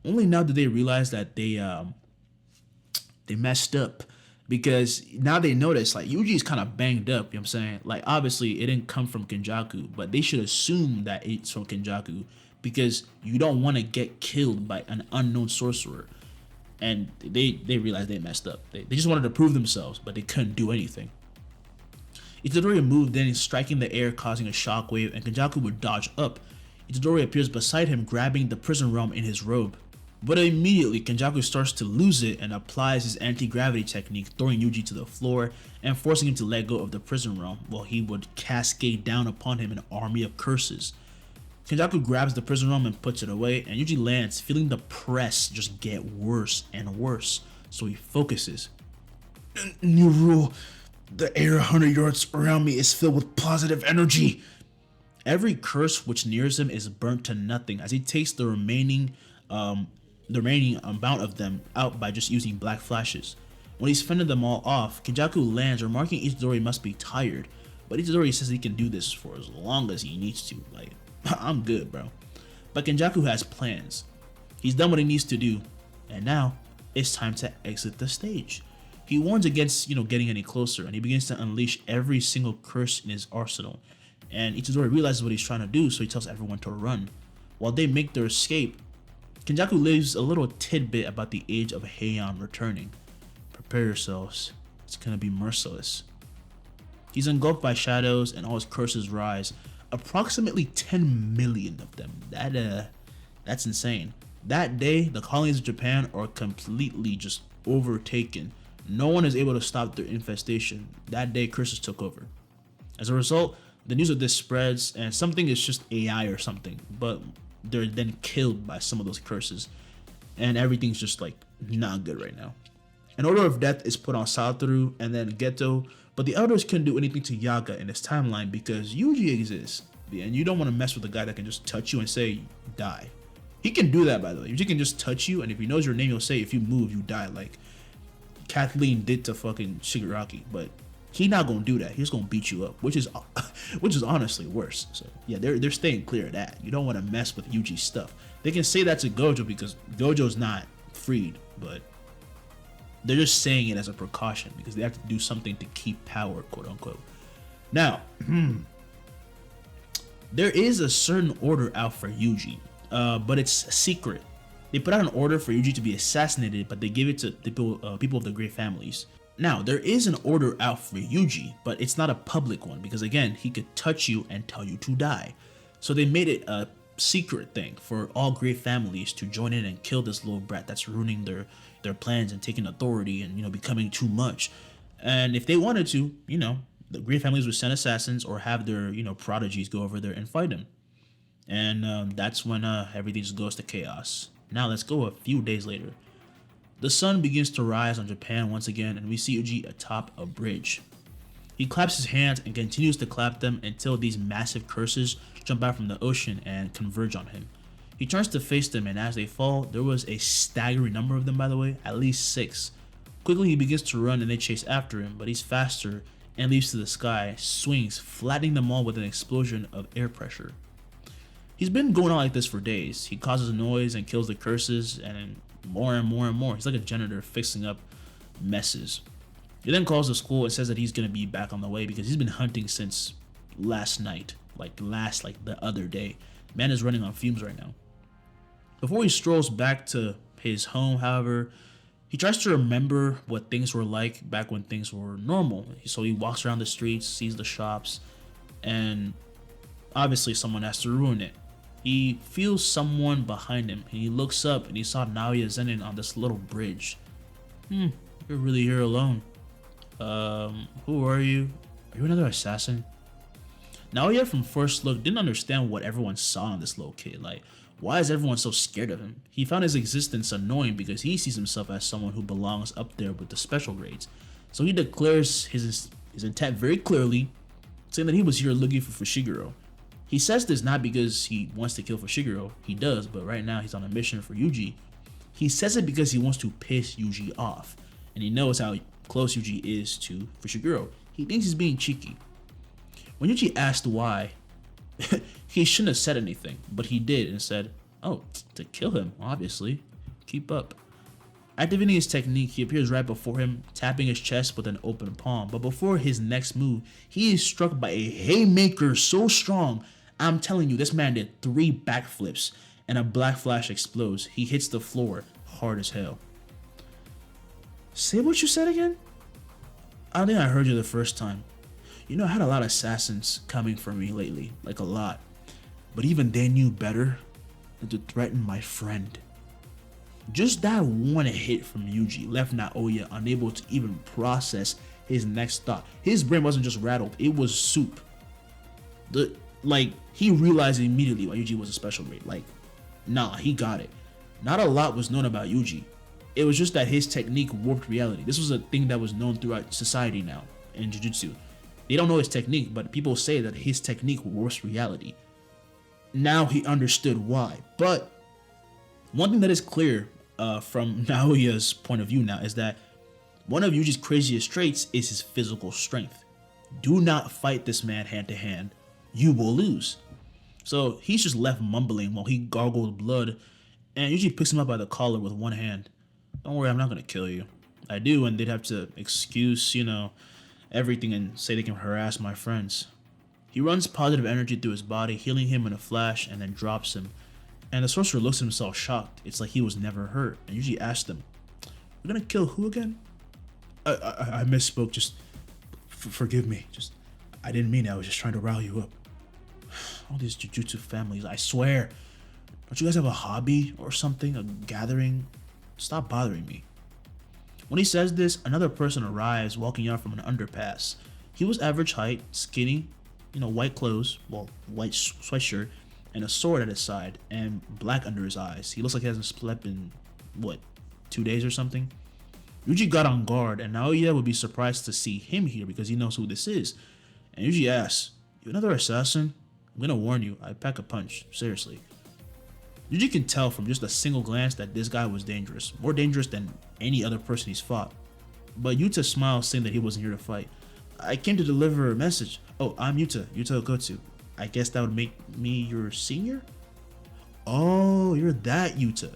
Speaker 2: Only now do they realize that they messed up, because now they notice like Yuji's kind of banged up, you know what I'm saying? Like obviously it didn't come from Kenjaku, but they should assume that it's from Kenjaku because you don't want to get killed by an unknown sorcerer. And they realized they messed up. They just wanted to prove themselves, but they couldn't do anything. Itadori moved in, striking the air, causing a shockwave, and Kenjaku would dodge up. Itadori appears beside him, grabbing the prison realm in his robe. But immediately, Kenjaku starts to lose it and applies his anti-gravity technique, throwing Yuji to the floor and forcing him to let go of the prison realm, while he would cascade down upon him an army of curses. Kenjaku grabs the prison realm and puts it away, and Yuji lands, feeling the press just get worse and worse, so he focuses. New rule. The air 100 yards around me is filled with positive energy. Every curse which nears him is burnt to nothing as he takes the remaining amount of them out by just using black flashes. When he's fended them all off, Kenjaku lands, remarking Itadori must be tired, but Itadori says he can do this for as long as he needs to. Like, I'm good, bro. But Kenjaku has plans. He's done what he needs to do, and now it's time to exit the stage. He warns against, getting any closer, and he begins to unleash every single curse in his arsenal. And Itadori realizes what he's trying to do, so he tells everyone to run. While they make their escape, Kenjaku leaves a little tidbit about the age of Heian returning. Prepare yourselves, it's gonna be merciless. He's engulfed by shadows, and all his curses rise. Approximately 10 million of them. That's insane. That day, the colonies of Japan are completely just overtaken. No one is able to stop their infestation. That day, curses took over. As a result, the news of this spreads, and something is just AI or something, but they're then killed by some of those curses, and everything's just like not good right now. An order of death is put on Satoru and then Geto, but the elders couldn't do anything to Yaga in his timeline because Yuji exists, and you don't want to mess with a guy that can just touch you and say die. He can do that, by the way. Yuji can just touch you, and if he knows your name, he'll say if you move, you die, like Kathleen did to fucking Shigaraki. But he's not gonna do that. He's gonna beat you up, which is honestly worse. So yeah, they're staying clear of that. You don't want to mess with Yuji's stuff. They can say that to Gojo because Gojo's not freed, but they're just saying it as a precaution because they have to do something to keep power, quote unquote. Now, there is a certain order out for Yuji, but it's secret. They put out an order for Yuji to be assassinated, but they give it to people of the great families. Now, there is an order out for Yuji, but it's not a public one because, again, he could touch you and tell you to die. So they made it a secret thing for all great families to join in and kill this little brat that's ruining their plans and taking authority and, becoming too much. And if they wanted to, the great families would send assassins or have their, prodigies go over there and fight him. And that's when everything just goes to chaos. Now let's go a few days later. The sun begins to rise on Japan once again, and we see Yuji atop a bridge. He claps his hands and continues to clap them until these massive curses jump out from the ocean and converge on him. He turns to face them, and as they fall, there was a staggering number of them, by the way, at least 6. Quickly he begins to run and they chase after him, but he's faster and leaps to the sky, swings, flattening them all with an explosion of air pressure. He's been going on like this for days. He causes noise and kills the curses, and more and more and more. He's like a janitor fixing up messes. He then calls the school and says that he's gonna be back on the way because he's been hunting since last night, like the other day. Man is running on fumes right now. Before he strolls back to his home, however, he tries to remember what things were like back when things were normal. So he walks around the streets, sees the shops, and obviously someone has to ruin it. He feels someone behind him, and he looks up and he saw Naoya Zenin on this little bridge. You're really here alone. Who are you? Are you another assassin? Naoya from first look didn't understand what everyone saw in this little kid. Like, why is everyone so scared of him? He found his existence annoying because he sees himself as someone who belongs up there with the special grades. So he declares his intent very clearly, saying that he was here looking for Fushiguro. He says this not because he wants to kill Fushiguro, he does, but right now he's on a mission for Yuji. He says it because he wants to piss Yuji off, and he knows how close Yuji is to Fushiguro. He thinks he's being cheeky. When Yuji asked why, he shouldn't have said anything, but he did and said, "Oh, to kill him, obviously. Keep up." Activating his technique, he appears right before him, tapping his chest with an open palm. But before his next move, he is struck by a haymaker so strong, I'm telling you, this man did 3 backflips, and a black flash explodes. He hits the floor hard as hell. Say what you said again? I don't think I heard you the first time. You know, I had a lot of assassins coming for me lately, like a lot. But even they knew better than to threaten my friend. Just that one hit from Yuji left Naoya unable to even process his next thought. His brain wasn't just rattled, it was soup. He realized immediately why Yuji was a special grade. He got it. Not a lot was known about Yuji. It was just that his technique warped reality. This was a thing that was known throughout society now in Jujutsu. They don't know his technique, but people say that his technique warps reality. Now he understood why. But one thing that is clear from Naoya's point of view now is that one of Yuji's craziest traits is his physical strength. Do not fight this man hand to hand. You will lose. So he's just left mumbling while he gargled blood, and Yuji picks him up by the collar with one hand. Don't worry, I'm not gonna kill you. I do, and they'd have to excuse, everything and say they can harass my friends. He runs positive energy through his body, healing him in a flash, and then drops him. And the sorcerer looks at himself shocked. It's like he was never hurt. And Yuji asked him, "You're gonna kill who again?" I misspoke. Just forgive me. I didn't mean it. I was just trying to rile you up. All these Jujutsu families, I swear. Don't you guys have a hobby or something? A gathering? Stop bothering me. When he says this, another person arrives walking out from an underpass. He was average height, skinny, white clothes, white sweatshirt, and a sword at his side, and black under his eyes. He looks like he hasn't slept in, 2 days or something? Yuji got on guard, and Naoya would be surprised to see him here because he knows who this is. And Yuji asks, "You another assassin? I'm gonna warn you, I pack a punch, seriously." Yuji can tell from just a single glance that this guy was dangerous, more dangerous than any other person he's fought. But Yuta smiles, saying that he wasn't here to fight. "I came to deliver a message. Oh, I'm Yuta Okotsu. I guess that would make me your senior?" "Oh, you're that Yuta."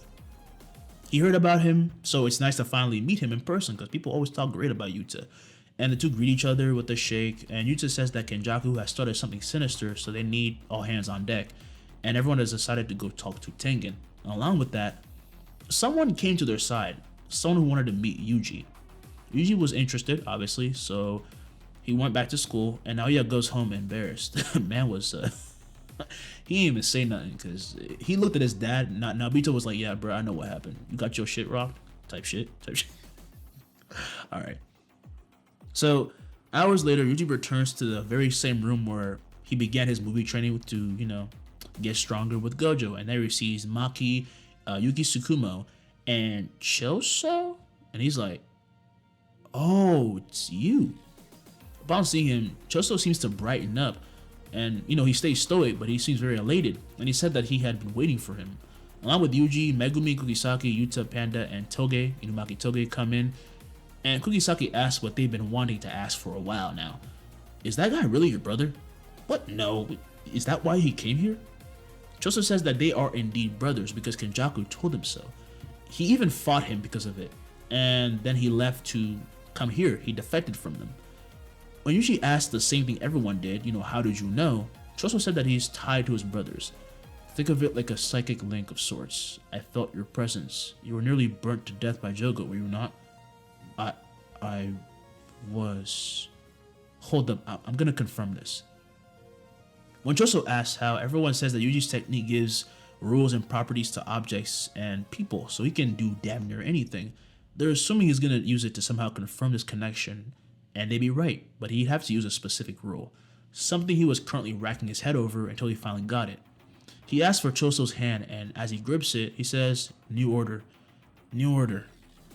Speaker 2: He heard about him, so it's nice to finally meet him in person because people always talk great about Yuta. And the two greet each other with a shake, and Yuta says that Kenjaku has started something sinister, so they need all hands on deck. And everyone has decided to go talk to Tengen. And along with that, someone came to their side, someone who wanted to meet Yuji. Yuji was interested, obviously, so he went back to school, and Naoya goes home embarrassed. Man was, he didn't even say nothing, because he looked at his dad, Nobito was like, "Yeah, bro, I know what happened. You got your shit rocked?" Type shit. Alright. So, hours later, Yuji returns to the very same room where he began his movie training to, get stronger with Gojo, and there he sees Maki, Yuki Tsukumo, and Choso, and he's like, "Oh, it's you." Upon seeing him, Choso seems to brighten up, and he stays stoic, but he seems very elated, and he said that he had been waiting for him. Along with Yuji, Megumi, Kugisaki, Yuta, Panda, and Toge, Inumaki Toge, come in, and Kugisaki asks what they've been wanting to ask for a while now. "Is that guy really your brother?" "What? No. Is that why he came here?" Choso says that they are indeed brothers because Kenjaku told him so. He even fought him because of it, and then he left to come here. He defected from them. When Yuji asked the same thing everyone did, how did you know? Choso said that he's tied to his brothers. Think of it like a psychic link of sorts. I felt your presence. You were nearly burnt to death by Jogo, were you not? I was... Hold up, I'm gonna confirm this. When Choso asks how, everyone says that Yuji's technique gives rules and properties to objects and people, so he can do damn near anything. They're assuming he's gonna use it to somehow confirm this connection, and they'd be right, but he'd have to use a specific rule. Something he was currently racking his head over until he finally got it. He asks for Choso's hand, and as he grips it, he says, New order. New order.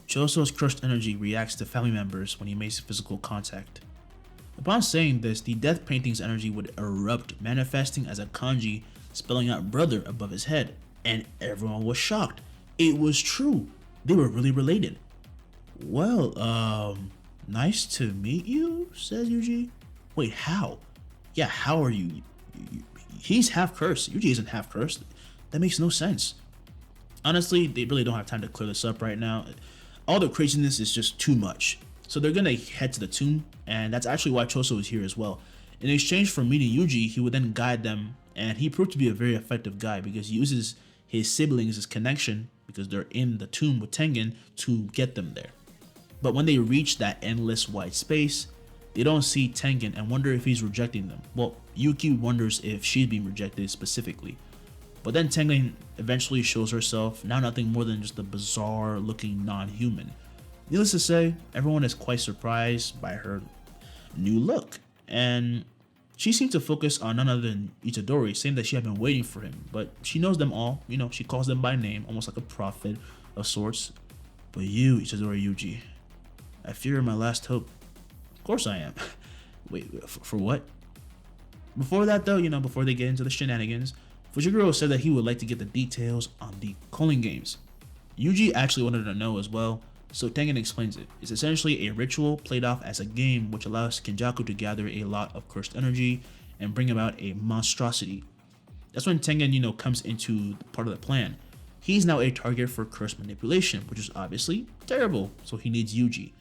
Speaker 2: Choso's crushed energy reacts to family members when he makes physical contact. Upon saying this, the death painting's energy would erupt, manifesting as a kanji spelling out brother above his head, and everyone was shocked. It was true. They were really related. Well, nice to meet you, says Yuji. Wait, how? Yeah, how are you? He's half cursed. Yuji isn't half cursed. That makes no sense. Honestly, they really don't have time to clear this up right now. All the craziness is just too much. So they're gonna head to the tomb, and that's actually why Choso is here as well. In exchange for meeting Yuji, he would then guide them, and he proved to be a very effective guy because he uses his siblings as connection, because they're in the tomb with Tengen, to get them there. But when they reach that endless white space, they don't see Tengen and wonder if he's rejecting them. Well, Yuki wonders if she's being rejected specifically. But then Tengen eventually shows herself, now nothing more than just a bizarre looking non-human. Needless to say, everyone is quite surprised by her new look, and she seemed to focus on none other than Itadori, saying that she had been waiting for him, but she knows them all, she calls them by name, almost like a prophet of sorts. But you, Itadori Yuji, I fear you're my last hope. Of course I am. Wait, for what? Before that though, before they get into the shenanigans, Fujiguro said that he would like to get the details on the calling games. Yuji actually wanted to know as well, so Tengen explains it. It's essentially a ritual played off as a game which allows Kenjaku to gather a lot of cursed energy and bring about a monstrosity. That's when Tengen, comes into part of the plan. He's now a target for cursed manipulation, which is obviously terrible, so he needs Yuji.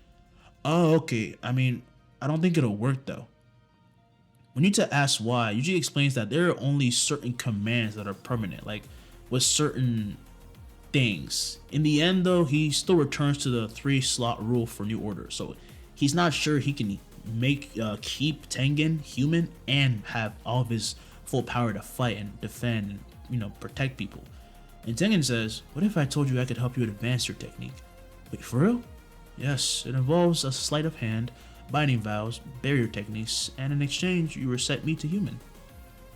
Speaker 2: Oh, okay. I don't think it'll work though. When Yuta asks why, Yuji explains that there are only certain commands that are permanent, like with certain things. In the end though, he still returns to the 3-slot rule for New Order, so he's not sure he can keep Tengen human and have all of his full power to fight and defend and protect people. And Tengen says, what if I told you I could help you advance your technique? Wait, for real? Yes, it involves a sleight of hand, binding vows, barrier techniques, and in exchange you reset me to human.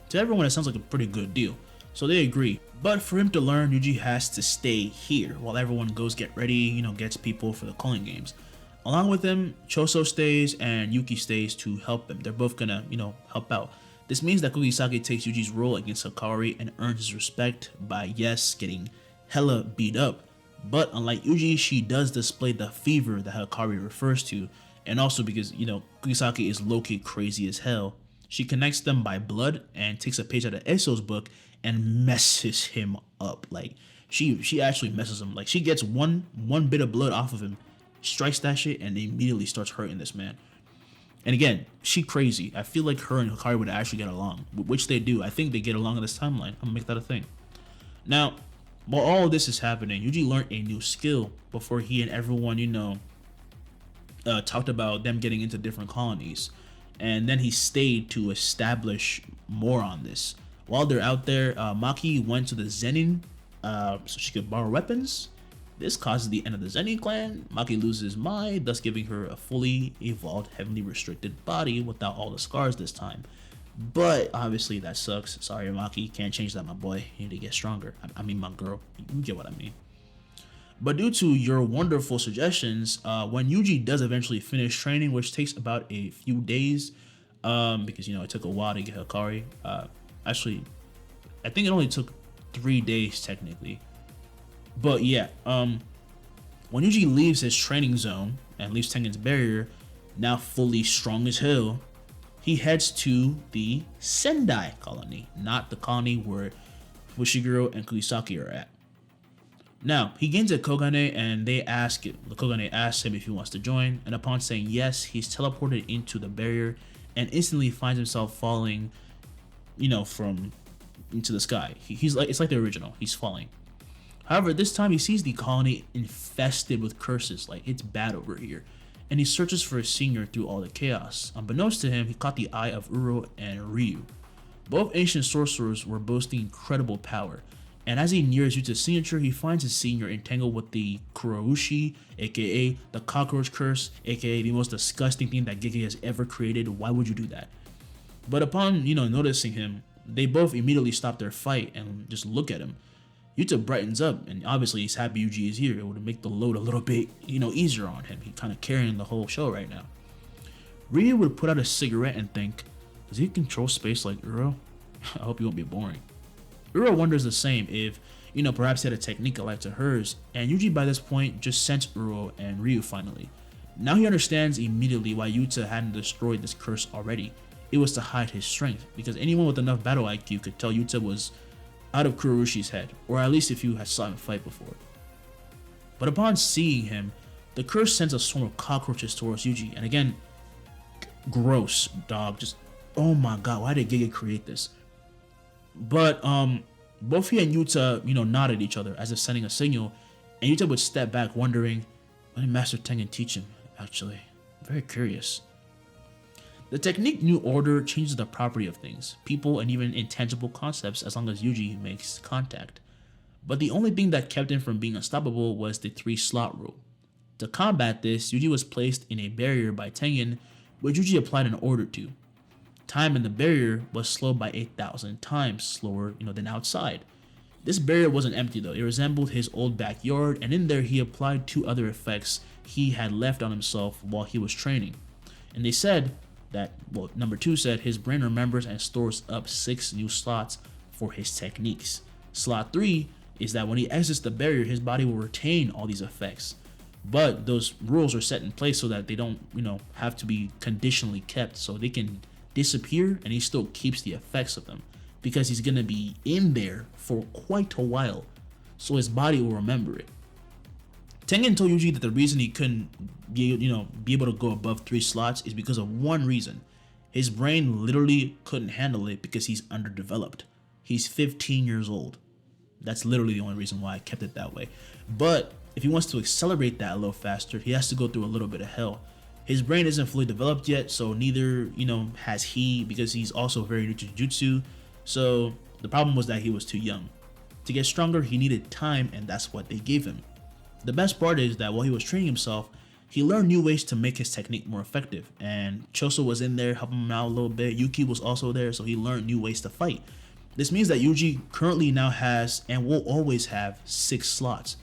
Speaker 2: To everyone it sounds like a pretty good deal, so they agree. But for him to learn, Yuji has to stay here while everyone goes get ready, gets people for the calling games. Along with him, Choso stays and Yuki stays to help them. They're both gonna, help out. This means that Kugisake takes Yuji's role against Hakari and earns his respect by, yes, getting hella beat up. But unlike Yuji, she does display the fever that Hakari refers to, and also because, Kugisake is low-key crazy as hell. She connects them by blood and takes a page out of Eso's book and messes him up. Like, she actually messes him. Like, she gets one bit of blood off of him, strikes that shit, and immediately starts hurting this man. And again, she crazy. I feel like her and Hakari would actually get along, which they do. I think they get along in this timeline. I'm gonna make that a thing. Now, while all of this is happening, Yuji learned a new skill before he and everyone, talked about them getting into different colonies. And then he stayed to establish more on this. While they're out there, Maki went to the Zenin so she could borrow weapons. This causes the end of the Zenin clan. Maki loses his mind, thus giving her a fully evolved, heavily restricted body without all the scars this time. But obviously that sucks. Sorry, Maki, can't change that, my boy. You need to get stronger. I mean, my girl. You get what I mean. But due to your wonderful suggestions, when Yuji does eventually finish training, which takes about a few days, because it took a while to get Hakari. Actually, I think it only took 3 days technically. But yeah, when Yuji leaves his training zone and leaves Tengen's barrier, now fully strong as hell, he heads to the Sendai colony, not the colony where Fushiguro and Kugisaki are at. Now, he gains a Kogane and the Kogane asks him if he wants to join, and upon saying yes, he's teleported into the barrier and instantly finds himself falling, from into the sky. It's like the original, he's falling. However, this time he sees the colony infested with curses, like it's bad over here, and he searches for his senior through all the chaos. Unbeknownst to him, he caught the eye of Uro and Ryu. Both ancient sorcerers were boasting incredible power, and as he nears Yuta's signature, he finds his senior entangled with the Kuroushi, aka the cockroach curse, aka the most disgusting thing that Gege has ever created. Why would you do that? But upon, noticing him, they both immediately stop their fight and just look at him. Yuta brightens up, and obviously he's happy Yuji is here. It would make the load a little bit, easier on him. He's kind of carrying the whole show right now. Ryu would put out a cigarette and think, does he control space like Uro? I hope he won't be boring. Uro wonders the same if, perhaps he had a technique alike to hers, and Yuji by this point just sensed Uro and Ryu finally. Now he understands immediately why Yuta hadn't destroyed this curse already. It was to hide his strength, because anyone with enough battle IQ could tell Yuta was out of Kuroshi's head, or at least if you had saw him fight before. But upon seeing him, the curse sends a swarm of cockroaches towards Yuji, and again, gross, dog, just, oh my god, why did Gege create this? But both he and Yuta, nod at each other as if sending a signal, and Yuta would step back wondering, what did Master Tengen teach him, actually? I'm very curious. The technique New Order changes the property of things, people, and even intangible concepts as long as Yuji makes contact. But the only thing that kept him from being unstoppable was the 3-slot rule. To combat this, Yuji was placed in a barrier by Tengen, which Yuji applied an order to. Time in the barrier was slowed by 8,000 times slower, than outside. This barrier wasn't empty though, it resembled his old backyard, and in there he applied 2 other effects he had left on himself while he was training. And they said that, number 2 said his brain remembers and stores up 6 new slots for his techniques. Slot 3 is that when he exits the barrier, his body will retain all these effects. But those rules are set in place so that they don't, have to be conditionally kept, so they can disappear and he still keeps the effects of them because he's gonna be in there for quite a while, so his body will remember it. Tengen told Yuji that the reason he couldn't be able to go above 3 slots is because of one reason. His brain literally couldn't handle it because he's underdeveloped. He's 15 years old. That's literally the only reason why I kept it that way. But if he wants to accelerate that a little faster, he has to go through a little bit of hell. His brain isn't fully developed yet, so neither, has he, because he's also very new to Jujutsu. So the problem was that he was too young. To get stronger, he needed time, and that's what they gave him. The best part is that while he was training himself, he learned new ways to make his technique more effective, and Choso was in there helping him out a little bit. Yuki was also there, so he learned new ways to fight. This means that Yuji currently now has, and will always have, 6 slots.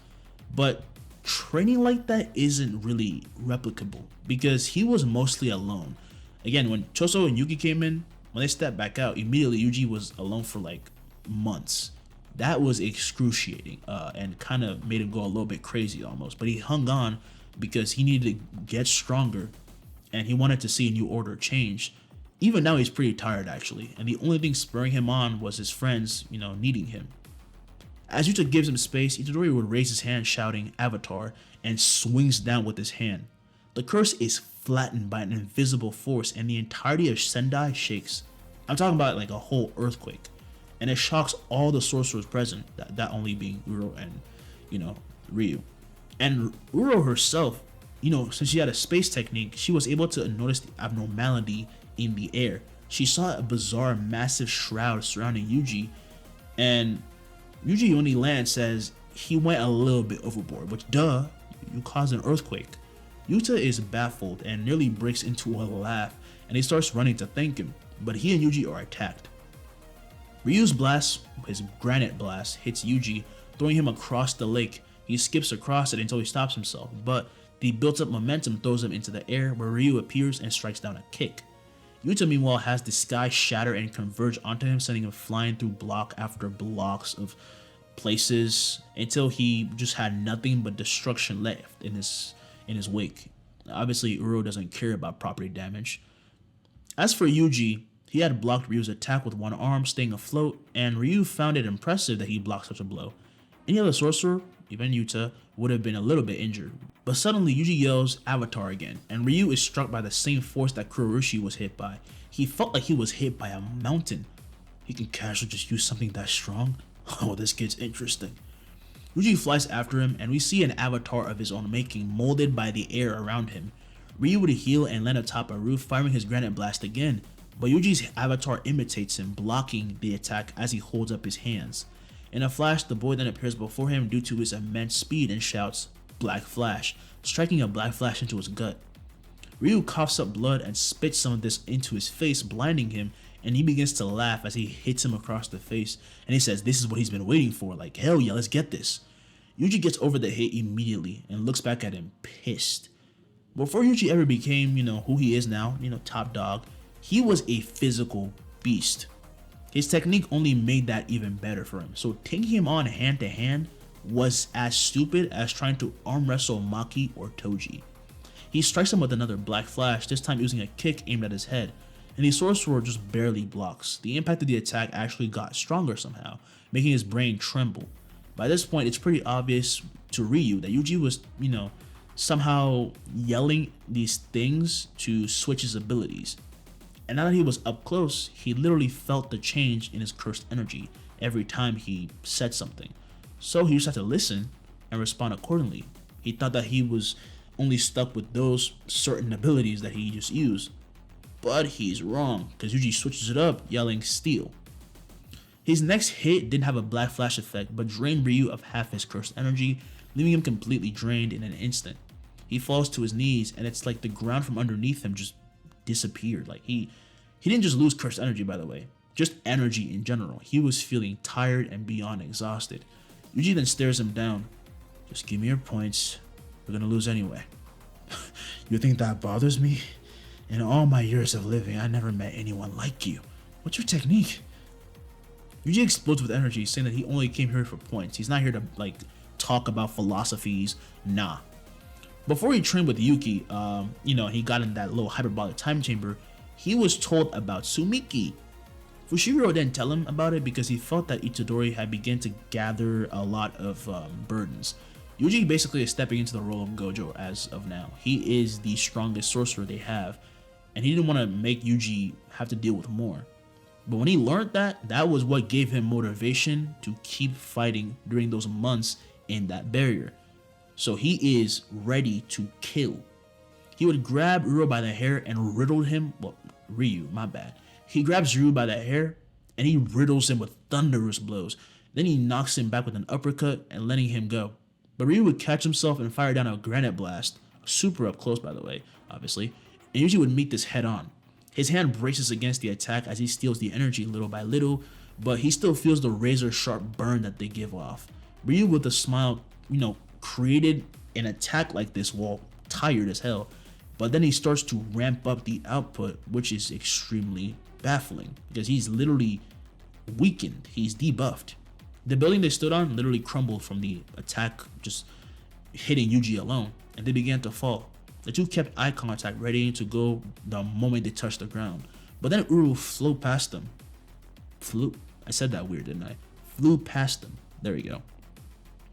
Speaker 2: But training like that isn't really replicable because he was mostly alone. Again, when Choso and Yuki came in, when they stepped back out, immediately Yuji was alone for like months. That was excruciating and kind of made him go a little bit crazy almost. But he hung on because he needed to get stronger and he wanted to see a new order change. Even now he's pretty tired actually, and the only thing spurring him on was his friends, needing him. As Yuta gives him space, Itadori would raise his hand shouting Avatar and swings down with his hand. The curse is flattened by an invisible force and the entirety of Sendai shakes. I'm talking about like a whole earthquake. And it shocks all the sorcerers present, that only being Uro and, Ryu. And Uro herself, since she had a space technique, she was able to notice the abnormality in the air. She saw a bizarre massive shroud surrounding Yuji, and Yuji when he lands says he went a little bit overboard, which you caused an earthquake. Yuta is baffled and nearly breaks into a laugh, and he starts running to thank him, but he and Yuji are attacked. Ryu's blast, his granite blast, hits Yuji, throwing him across the lake. He skips across it until he stops himself, but the built-up momentum throws him into the air where Ryu appears and strikes down a kick. Yuta meanwhile has the sky shatter and converge onto him, sending him flying through block after blocks of places until he just had nothing but destruction left in his wake. Obviously, Uro doesn't care about property damage. As for Yuji, he had blocked Ryu's attack with one arm, staying afloat, and Ryu found it impressive that he blocked such a blow. Any other sorcerer even Yuta, would have been a little bit injured. But suddenly Yuji yells Avatar again, and Ryu is struck by the same force that Kuroshi was hit by. He felt like he was hit by a mountain. He can casually just use something that strong? Oh, this gets interesting. Yuji flies after him, and we see an avatar of his own making molded by the air around him. Ryu would heal and land atop a roof, firing his granite blast again, but Yuji's avatar imitates him, blocking the attack as he holds up his hands. In a flash, the boy then appears before him due to his immense speed and shouts, "Black Flash," striking a black flash into his gut. Ryu coughs up blood and spits some of this into his face, blinding him, and he begins to laugh as he hits him across the face, and he says this is what he's been waiting for, like, hell yeah, let's get this. Yuji gets over the hit immediately and looks back at him, pissed. Before Yuji ever became, who he is now, top dog, he was a physical beast. His technique only made that even better for him, so taking him on hand to hand was as stupid as trying to arm wrestle Maki or Toji. He strikes him with another black flash, this time using a kick aimed at his head, and the sorcerer just barely blocks. The impact of the attack actually got stronger somehow, making his brain tremble. By this point, it's pretty obvious to Ryu that Yuji was, somehow yelling these things to switch his abilities. And now that he was up close, he literally felt the change in his cursed energy every time he said something. So he just had to listen and respond accordingly. He thought that he was only stuck with those certain abilities that he just used. But he's wrong, because Yuji switches it up, yelling "Steel." His next hit didn't have a black flash effect, but drained Ryu of half his cursed energy, leaving him completely drained in an instant. He falls to his knees, and it's like the ground from underneath him just disappeared. Like he didn't just lose cursed energy, by the way, just energy in general. He was feeling tired and beyond exhausted. Yuji then stares him down. "Just give me your points. We're gonna lose anyway." "You think that bothers me? In all my years of living, I never met anyone like you. What's your technique?" Yuji explodes with energy, saying that he only came here for points. He's not here to talk about philosophies. Nah. Before he trained with Yuki, he got in that little hyperbolic time chamber. He was told about Sumiki. Fushiro didn't tell him about it because he felt that Itadori had begun to gather a lot of burdens. Yuji basically is stepping into the role of Gojo as of now. He is the strongest sorcerer they have, and he didn't want to make Yuji have to deal with more. But when he learned that, that was what gave him motivation to keep fighting during those months in that barrier. So he is ready to kill. He would grab Ryu by the hair and riddle him. Ryu, my bad. He grabs Ryu by the hair and he riddles him with thunderous blows. Then he knocks him back with an uppercut and letting him go. But Ryu would catch himself and fire down a granite blast, super up close by the way, obviously, and Yuji would meet this head on. His hand braces against the attack as he steals the energy little by little, but he still feels the razor sharp burn that they give off. Ryu with a smile, created an attack like this while tired as hell, but then he starts to ramp up the output, which is extremely baffling because he's literally weakened, he's debuffed. The building they stood on literally crumbled from the attack just hitting Yuji alone, and they began to fall. The two kept eye contact, ready to go the moment they touched the ground. But then Uru flew past them. I said that weird, didn't I? Flew past them. There we go.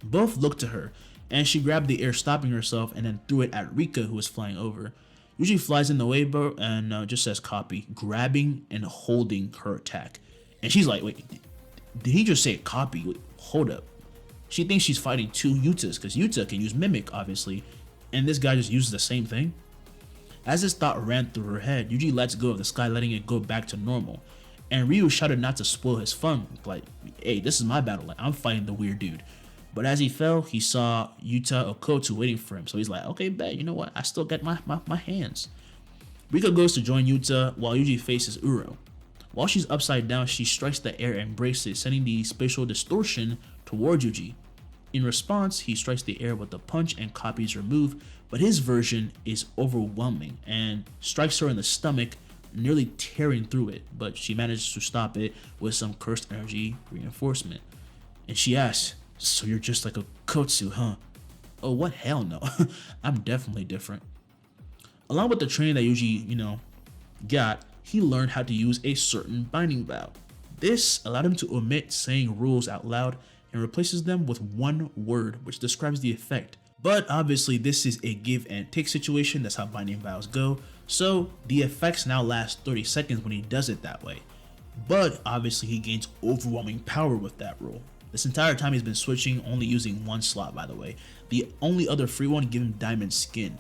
Speaker 2: Both looked to her, and she grabbed the air, stopping herself, and then threw it at Rika, who was flying over. Yuji flies in the way, bro, and just says copy, grabbing and holding her attack. And she's like, wait, did he just say copy? Wait, hold up. She thinks she's fighting two Yutas, because Yuta can use Mimic, obviously, and this guy just uses the same thing. As this thought ran through her head, Yuji lets go of the sky, letting it go back to normal. And Ryu shouted not to spoil his fun, like, hey, this is my battle, like, I'm fighting the weird dude. But as he fell, he saw Yuta Okotu waiting for him, so he's like, okay, bet, you know what, I still got my hands. Rika goes to join Yuta while Yuji faces Uro. While she's upside down, she strikes the air and braces, sending the spatial distortion toward Yuji. In response, he strikes the air with a punch and copies her move, but his version is overwhelming and strikes her in the stomach, nearly tearing through it, but she manages to stop it with some cursed energy reinforcement. And she asks, so you're just like a Kotsu, huh? Oh, what? Hell no. I'm definitely different. Along with the training that Yuji, got, he learned how to use a certain binding vow. This allowed him to omit saying rules out loud and replaces them with one word, which describes the effect. But obviously this is a give and take situation, that's how binding vows go, so the effects now last 30 seconds when he does it that way. But obviously he gains overwhelming power with that rule. This entire time he's been switching, only using one slot by the way. The only other free one gave him diamond skin.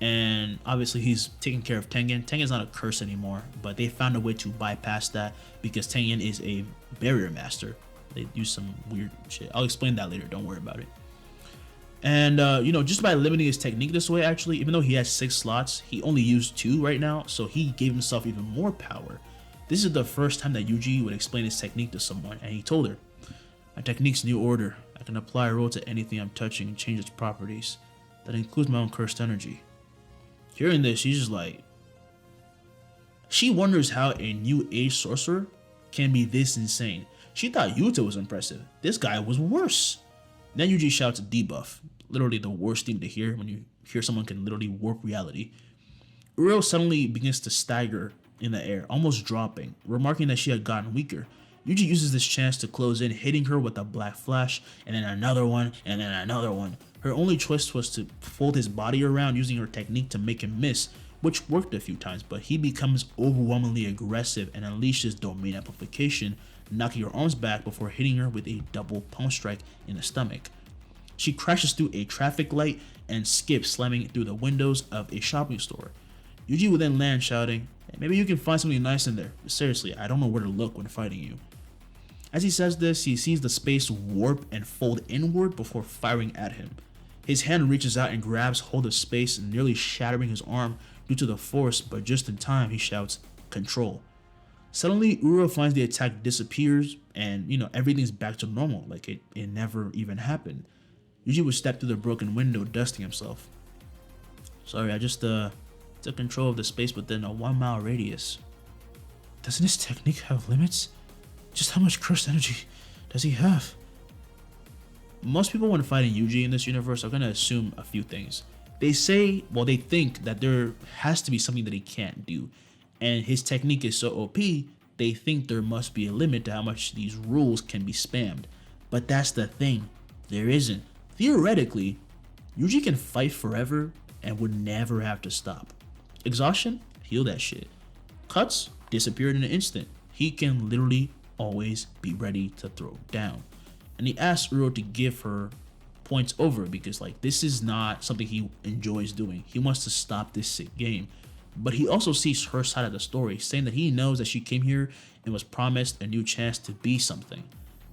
Speaker 2: And obviously he's taking care of Tengen. Tengen's not a curse anymore, but they found a way to bypass that because Tengen is a barrier master. They do some weird shit. I'll explain that later, don't worry about it. And just by limiting his technique this way, actually, even though he has 6 slots, he only used 2 right now, so he gave himself even more power. This is the first time that Yuji would explain his technique to someone, and he told her, "My technique's new order. I can apply a rule to anything I'm touching and change its properties. That includes my own cursed energy." Hearing this, she's just like, she wonders how a new age sorcerer can be this insane. She thought Yuta was impressive. This guy was worse. Then Yuji shouts a debuff, literally the worst thing to hear when you hear someone can literally warp reality. Uro suddenly begins to stagger in the air, almost dropping, remarking that she had gotten weaker. Yuji uses this chance to close in, hitting her with a black flash, and then another one, and then another one. Her only choice was to fold his body around using her technique to make him miss, which worked a few times, but he becomes overwhelmingly aggressive and unleashes domain amplification, knocking her arms back before hitting her with a double palm strike in the stomach. She crashes through a traffic light and skips, slamming through the windows of a shopping store. Yuji will then land, shouting, "Hey, maybe you can find something nice in there. Seriously, I don't know where to look when fighting you." As he says this, he sees the space warp and fold inward before firing at him. His hand reaches out and grabs hold of space, nearly shattering his arm due to the force, but just in time he shouts, "Control." Suddenly, Uro finds the attack disappears and, everything's back to normal, like it never even happened. Yuji would step through the broken window, dusting himself. "Sorry, I just took control of the space within a 1-mile radius." Doesn't his technique have limits? Just how much cursed energy does he have? Most people when fighting Yuji in this universe are going to assume a few things. They think that there has to be something that he can't do. And his technique is so OP, they think there must be a limit to how much these rules can be spammed. But that's the thing, there isn't. Theoretically, Yuji can fight forever and would never have to stop. Exhaustion? Heal that shit. Cuts? Disappeared in an instant. He can literally always be ready to throw down. And he asks Uro to give her points over because this is not something he enjoys doing. He wants to stop this sick game. But he also sees her side of the story, saying that he knows that she came here and was promised a new chance to be something.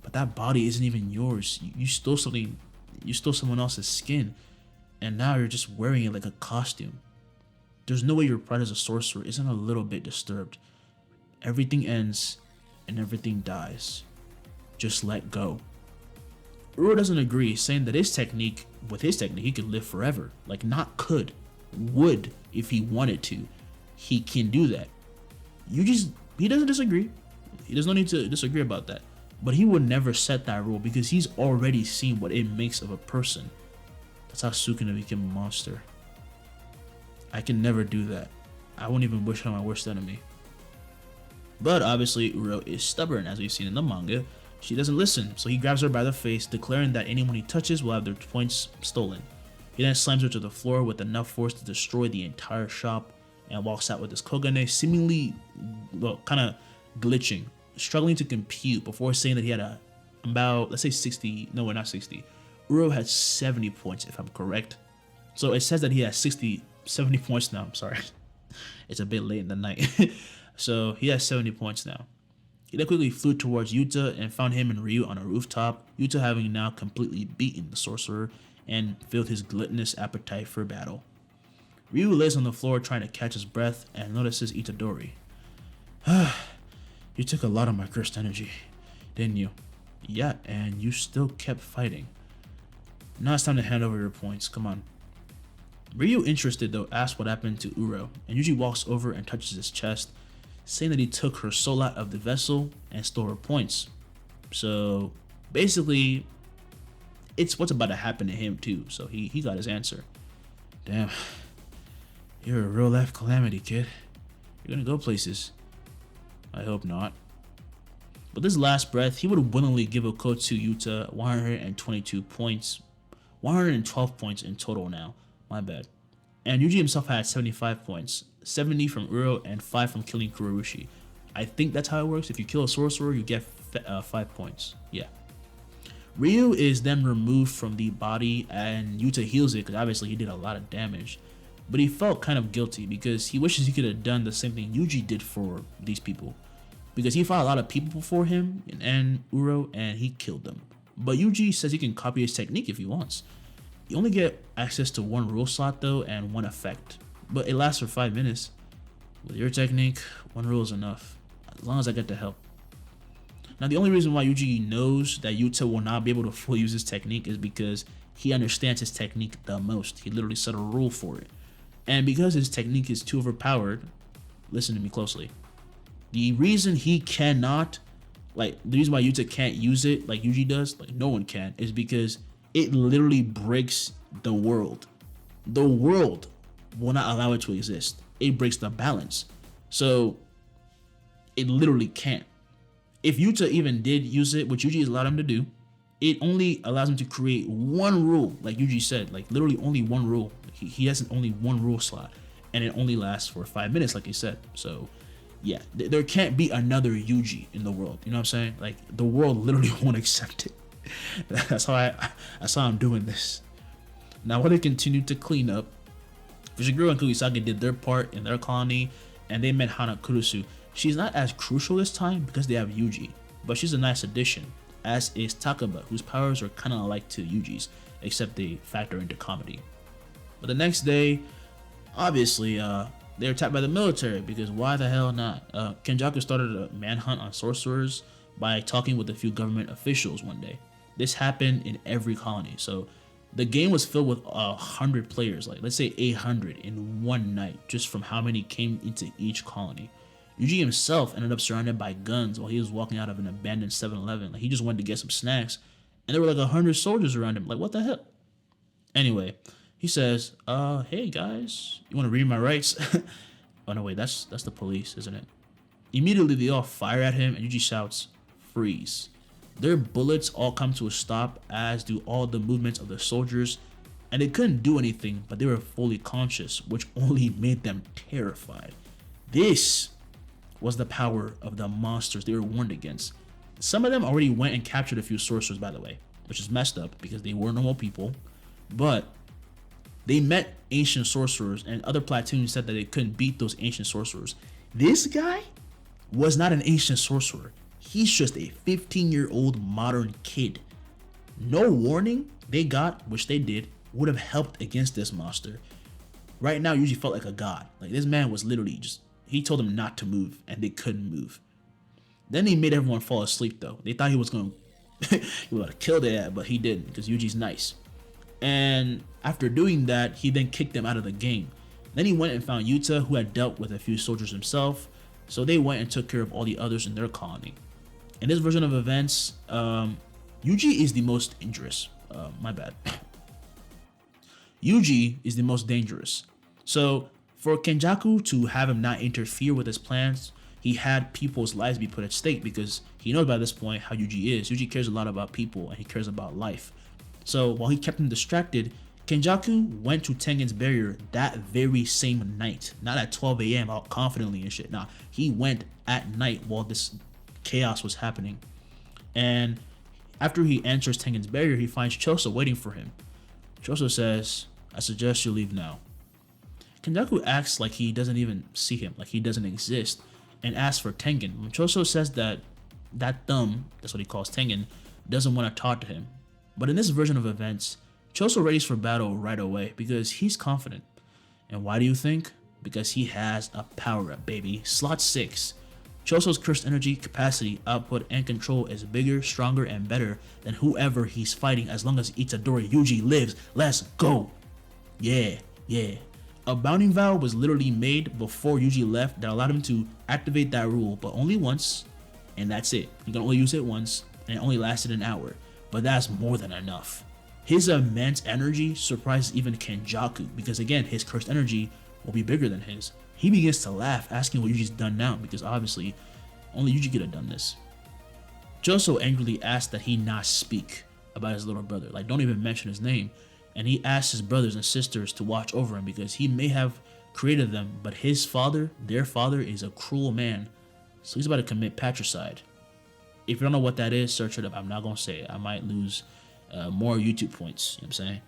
Speaker 2: But that body isn't even yours. You stole something. You stole someone else's skin. And now you're just wearing it like a costume. There's no way your pride as a sorcerer isn't a little bit disturbed. Everything ends and everything dies. Just let go. Uro doesn't agree, saying that with his technique, he could live forever. Not could, would if he wanted to. He can do that. He doesn't disagree. He does not need to disagree about that. But he would never set that rule because he's already seen what it makes of a person. That's how Sukuna became a monster. I can never do that. I won't even wish on my worst enemy. But obviously Uro is stubborn, as we've seen in the manga. She doesn't listen, so he grabs her by the face, declaring that anyone he touches will have their points stolen. He then slams her to the floor with enough force to destroy the entire shop and walks out with his Kogane seemingly, kind of glitching, struggling to compute before saying that he had about, let's say 60, no, not 60. Uro had 70 points, if I'm correct. So it says that he has 70 points now, I'm sorry. It's a bit late in the night. So he has 70 points now. He then quickly flew towards Yuta and found him and Ryu on a rooftop, Yuta having now completely beaten the sorcerer and filled his gluttonous appetite for battle. Ryu lays on the floor trying to catch his breath and notices Itadori. "You took a lot of my cursed energy, didn't you?" "Yeah, and you still kept fighting." "Now it's time to hand over your points, come on." Ryu, interested though, asks what happened to Uro, and Yuji walks over and touches his chest, saying that he took her soul out of the vessel and stole her points. So basically, it's what's about to happen to him too, so he got his answer. Damn, you're a real life calamity, kid. You're gonna go places. I hope not. With his last breath, he would willingly give Okotsu Yuta 122 points, 112 points in total now. My bad. And Yuji himself had 75 points, 70 from Uro and 5 from killing Kurorushi. I think that's how it works. If you kill a sorcerer, you get 5 points. Yeah. Ryu is then removed from the body and Yuta heals it because obviously he did a lot of damage. But he felt kind of guilty because he wishes he could have done the same thing Yuji did for these people. Because he fought a lot of people before him and Uro and he killed them. But Yuji says he can copy his technique if he wants. You only get access to 1 rule slot though and 1 effect. But it lasts for 5 minutes. With your technique, 1 rule is enough. As long as I get the help. Now the only reason why Yuji knows that Yuta will not be able to fully use his technique is because he understands his technique the most. He literally set a rule for it. And because his technique is too overpowered, listen to me closely. The reason he cannot, the reason why Yuta can't use it like Yuji does, like no one can, is because it literally breaks the world. The world will not allow it to exist. It breaks the balance. So it literally can't. If Yuta even did use it, which Yuji has allowed him to do, it only allows him to create 1 rule, like Yuji said, like literally only 1 rule. He has only 1 rule slot, and it only lasts for 5 minutes, like he said. So, yeah, there can't be another Yuji in the world. You know what I'm saying? Like the world literally won't accept it. That's how I'm doing this. Now, while they continued to clean up, Fushiguro and Kugisaki did their part in their colony, and they met Hana Kurusu. She's not as crucial this time because they have Yuji, but she's a nice addition, as is Takaba, whose powers are kind of alike to Yuji's, except they factor into comedy. But the next day, obviously, they were attacked by the military, because why the hell not? Kenjaku started a manhunt on sorcerers by talking with a few government officials one day. This happened in every colony, so the game was filled with 100 players, like let's say 800 in one night, just from how many came into each colony. Yuji himself ended up surrounded by guns while he was walking out of an abandoned 7-Eleven. Like he just wanted to get some snacks, and there were like 100 soldiers around him. Like what the hell? Anyway, he says, "Hey guys, you want to read my rights?" Oh no, wait, that's the police, isn't it? Immediately, they all fire at him, and Yuji shouts, "Freeze!" Their bullets all come to a stop, as do all the movements of the soldiers, and they couldn't do anything, but they were fully conscious, which only made them terrified. This was the power of the monsters they were warned against. Some of them already went and captured a few sorcerers, by the way, which is messed up because they were normal people, but they met ancient sorcerers, and other platoons said that they couldn't beat those ancient sorcerers. This guy was not an ancient sorcerer. He's just a 15-year-old modern kid. No warning they got, which they did, would have helped against this monster. Right now, Yuji felt like a god. Like this man was literally just, he told them not to move, and they couldn't move. Then he made everyone fall asleep though. They thought he was going to he would have killed it, but he didn't, because Yuji's nice. And after doing that, he then kicked them out of the game. Then he went and found Yuta, who had dealt with a few soldiers himself, so they went and took care of all the others in their colony. In this version of events, Yuji is the most dangerous. My bad. Yuji is the most dangerous. So for Kenjaku to have him not interfere with his plans, he had people's lives be put at stake, because he knows by this point how Yuji is. Yuji cares a lot about people, and he cares about life. So while he kept him distracted, Kenjaku went to Tengen's barrier that very same night. Not at 12 a.m. out confidently and shit. Nah, he went at night while this chaos was happening. And after he enters Tengen's barrier, he finds Choso waiting for him. Choso says, "I suggest you leave now." Kenjaku acts like he doesn't even see him, like he doesn't exist, and asks for Tengen. Choso says that thumb, that's what he calls Tengen, doesn't want to talk to him. But in this version of events, Choso readies for battle right away because he's confident. And why do you think? Because he has a power-up, baby. Slot 6. Choso's cursed energy, capacity, output, and control is bigger, stronger, and better than whoever he's fighting as long as Itadori Yuji lives. Let's go! Yeah. A bounding vow was literally made before Yuji left that allowed him to activate that rule, but only once, and that's it. You can only use it once, and it only lasted an hour, but that's more than enough. His immense energy surprises even Kenjaku, because again, his cursed energy will be bigger than his. He begins to laugh, asking what Yuji's done now, because obviously only Yuji could have done this. Joso angrily asked that he not speak about his little brother, like don't even mention his name. And he asked his brothers and sisters to watch over him because he may have created them, but his father, their father, is a cruel man. So he's about to commit patricide. If you don't know what that is, search it up. I'm not going to say it. I might lose more YouTube points. You know what I'm saying?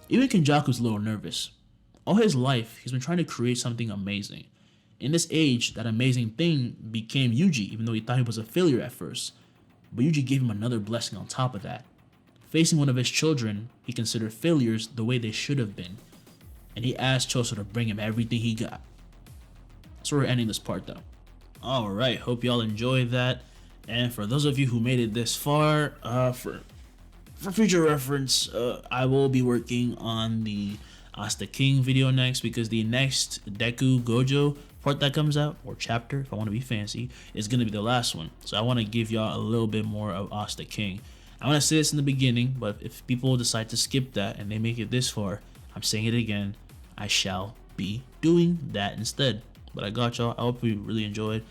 Speaker 2: Even Kenjaku's a little nervous. All his life, he's been trying to create something amazing. In this age, that amazing thing became Yuji, even though he thought he was a failure at first. But Yuji gave him another blessing on top of that. Facing one of his children, he considered failures the way they should have been. And he asked Choso to bring him everything he got. So we're ending this part though. Alright, hope y'all enjoyed that. And for those of you who made it this far, for future reference, I will be working on the Asta King video next, because the next Deku Gojo part that comes out, or chapter if I want to be fancy, is going to be the last one. So I want to give y'all a little bit more of Asta King. I want to say this in the beginning, but if people decide to skip that and they make it this far, I'm saying it again, I shall be doing that instead. But I got y'all. I hope you really enjoyed.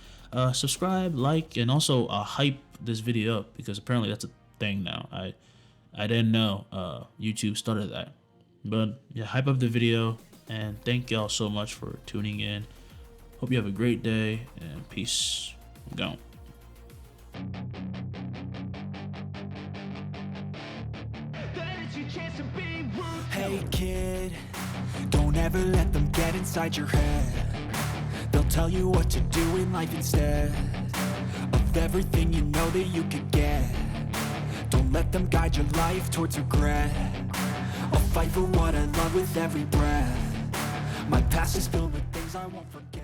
Speaker 2: Subscribe, like, and also hype this video up, because apparently that's a thing now. I didn't know YouTube started that. But yeah, hype up the video, and thank y'all so much for tuning in. Hope you have a great day, and peace. I'm gone.
Speaker 1: Hey kid, don't ever let them get inside your head. They'll tell you what to do in life instead of everything you know that you could get. Don't let them guide your life towards regret. I'll fight for what I love with every breath. My past is filled with things I won't forget.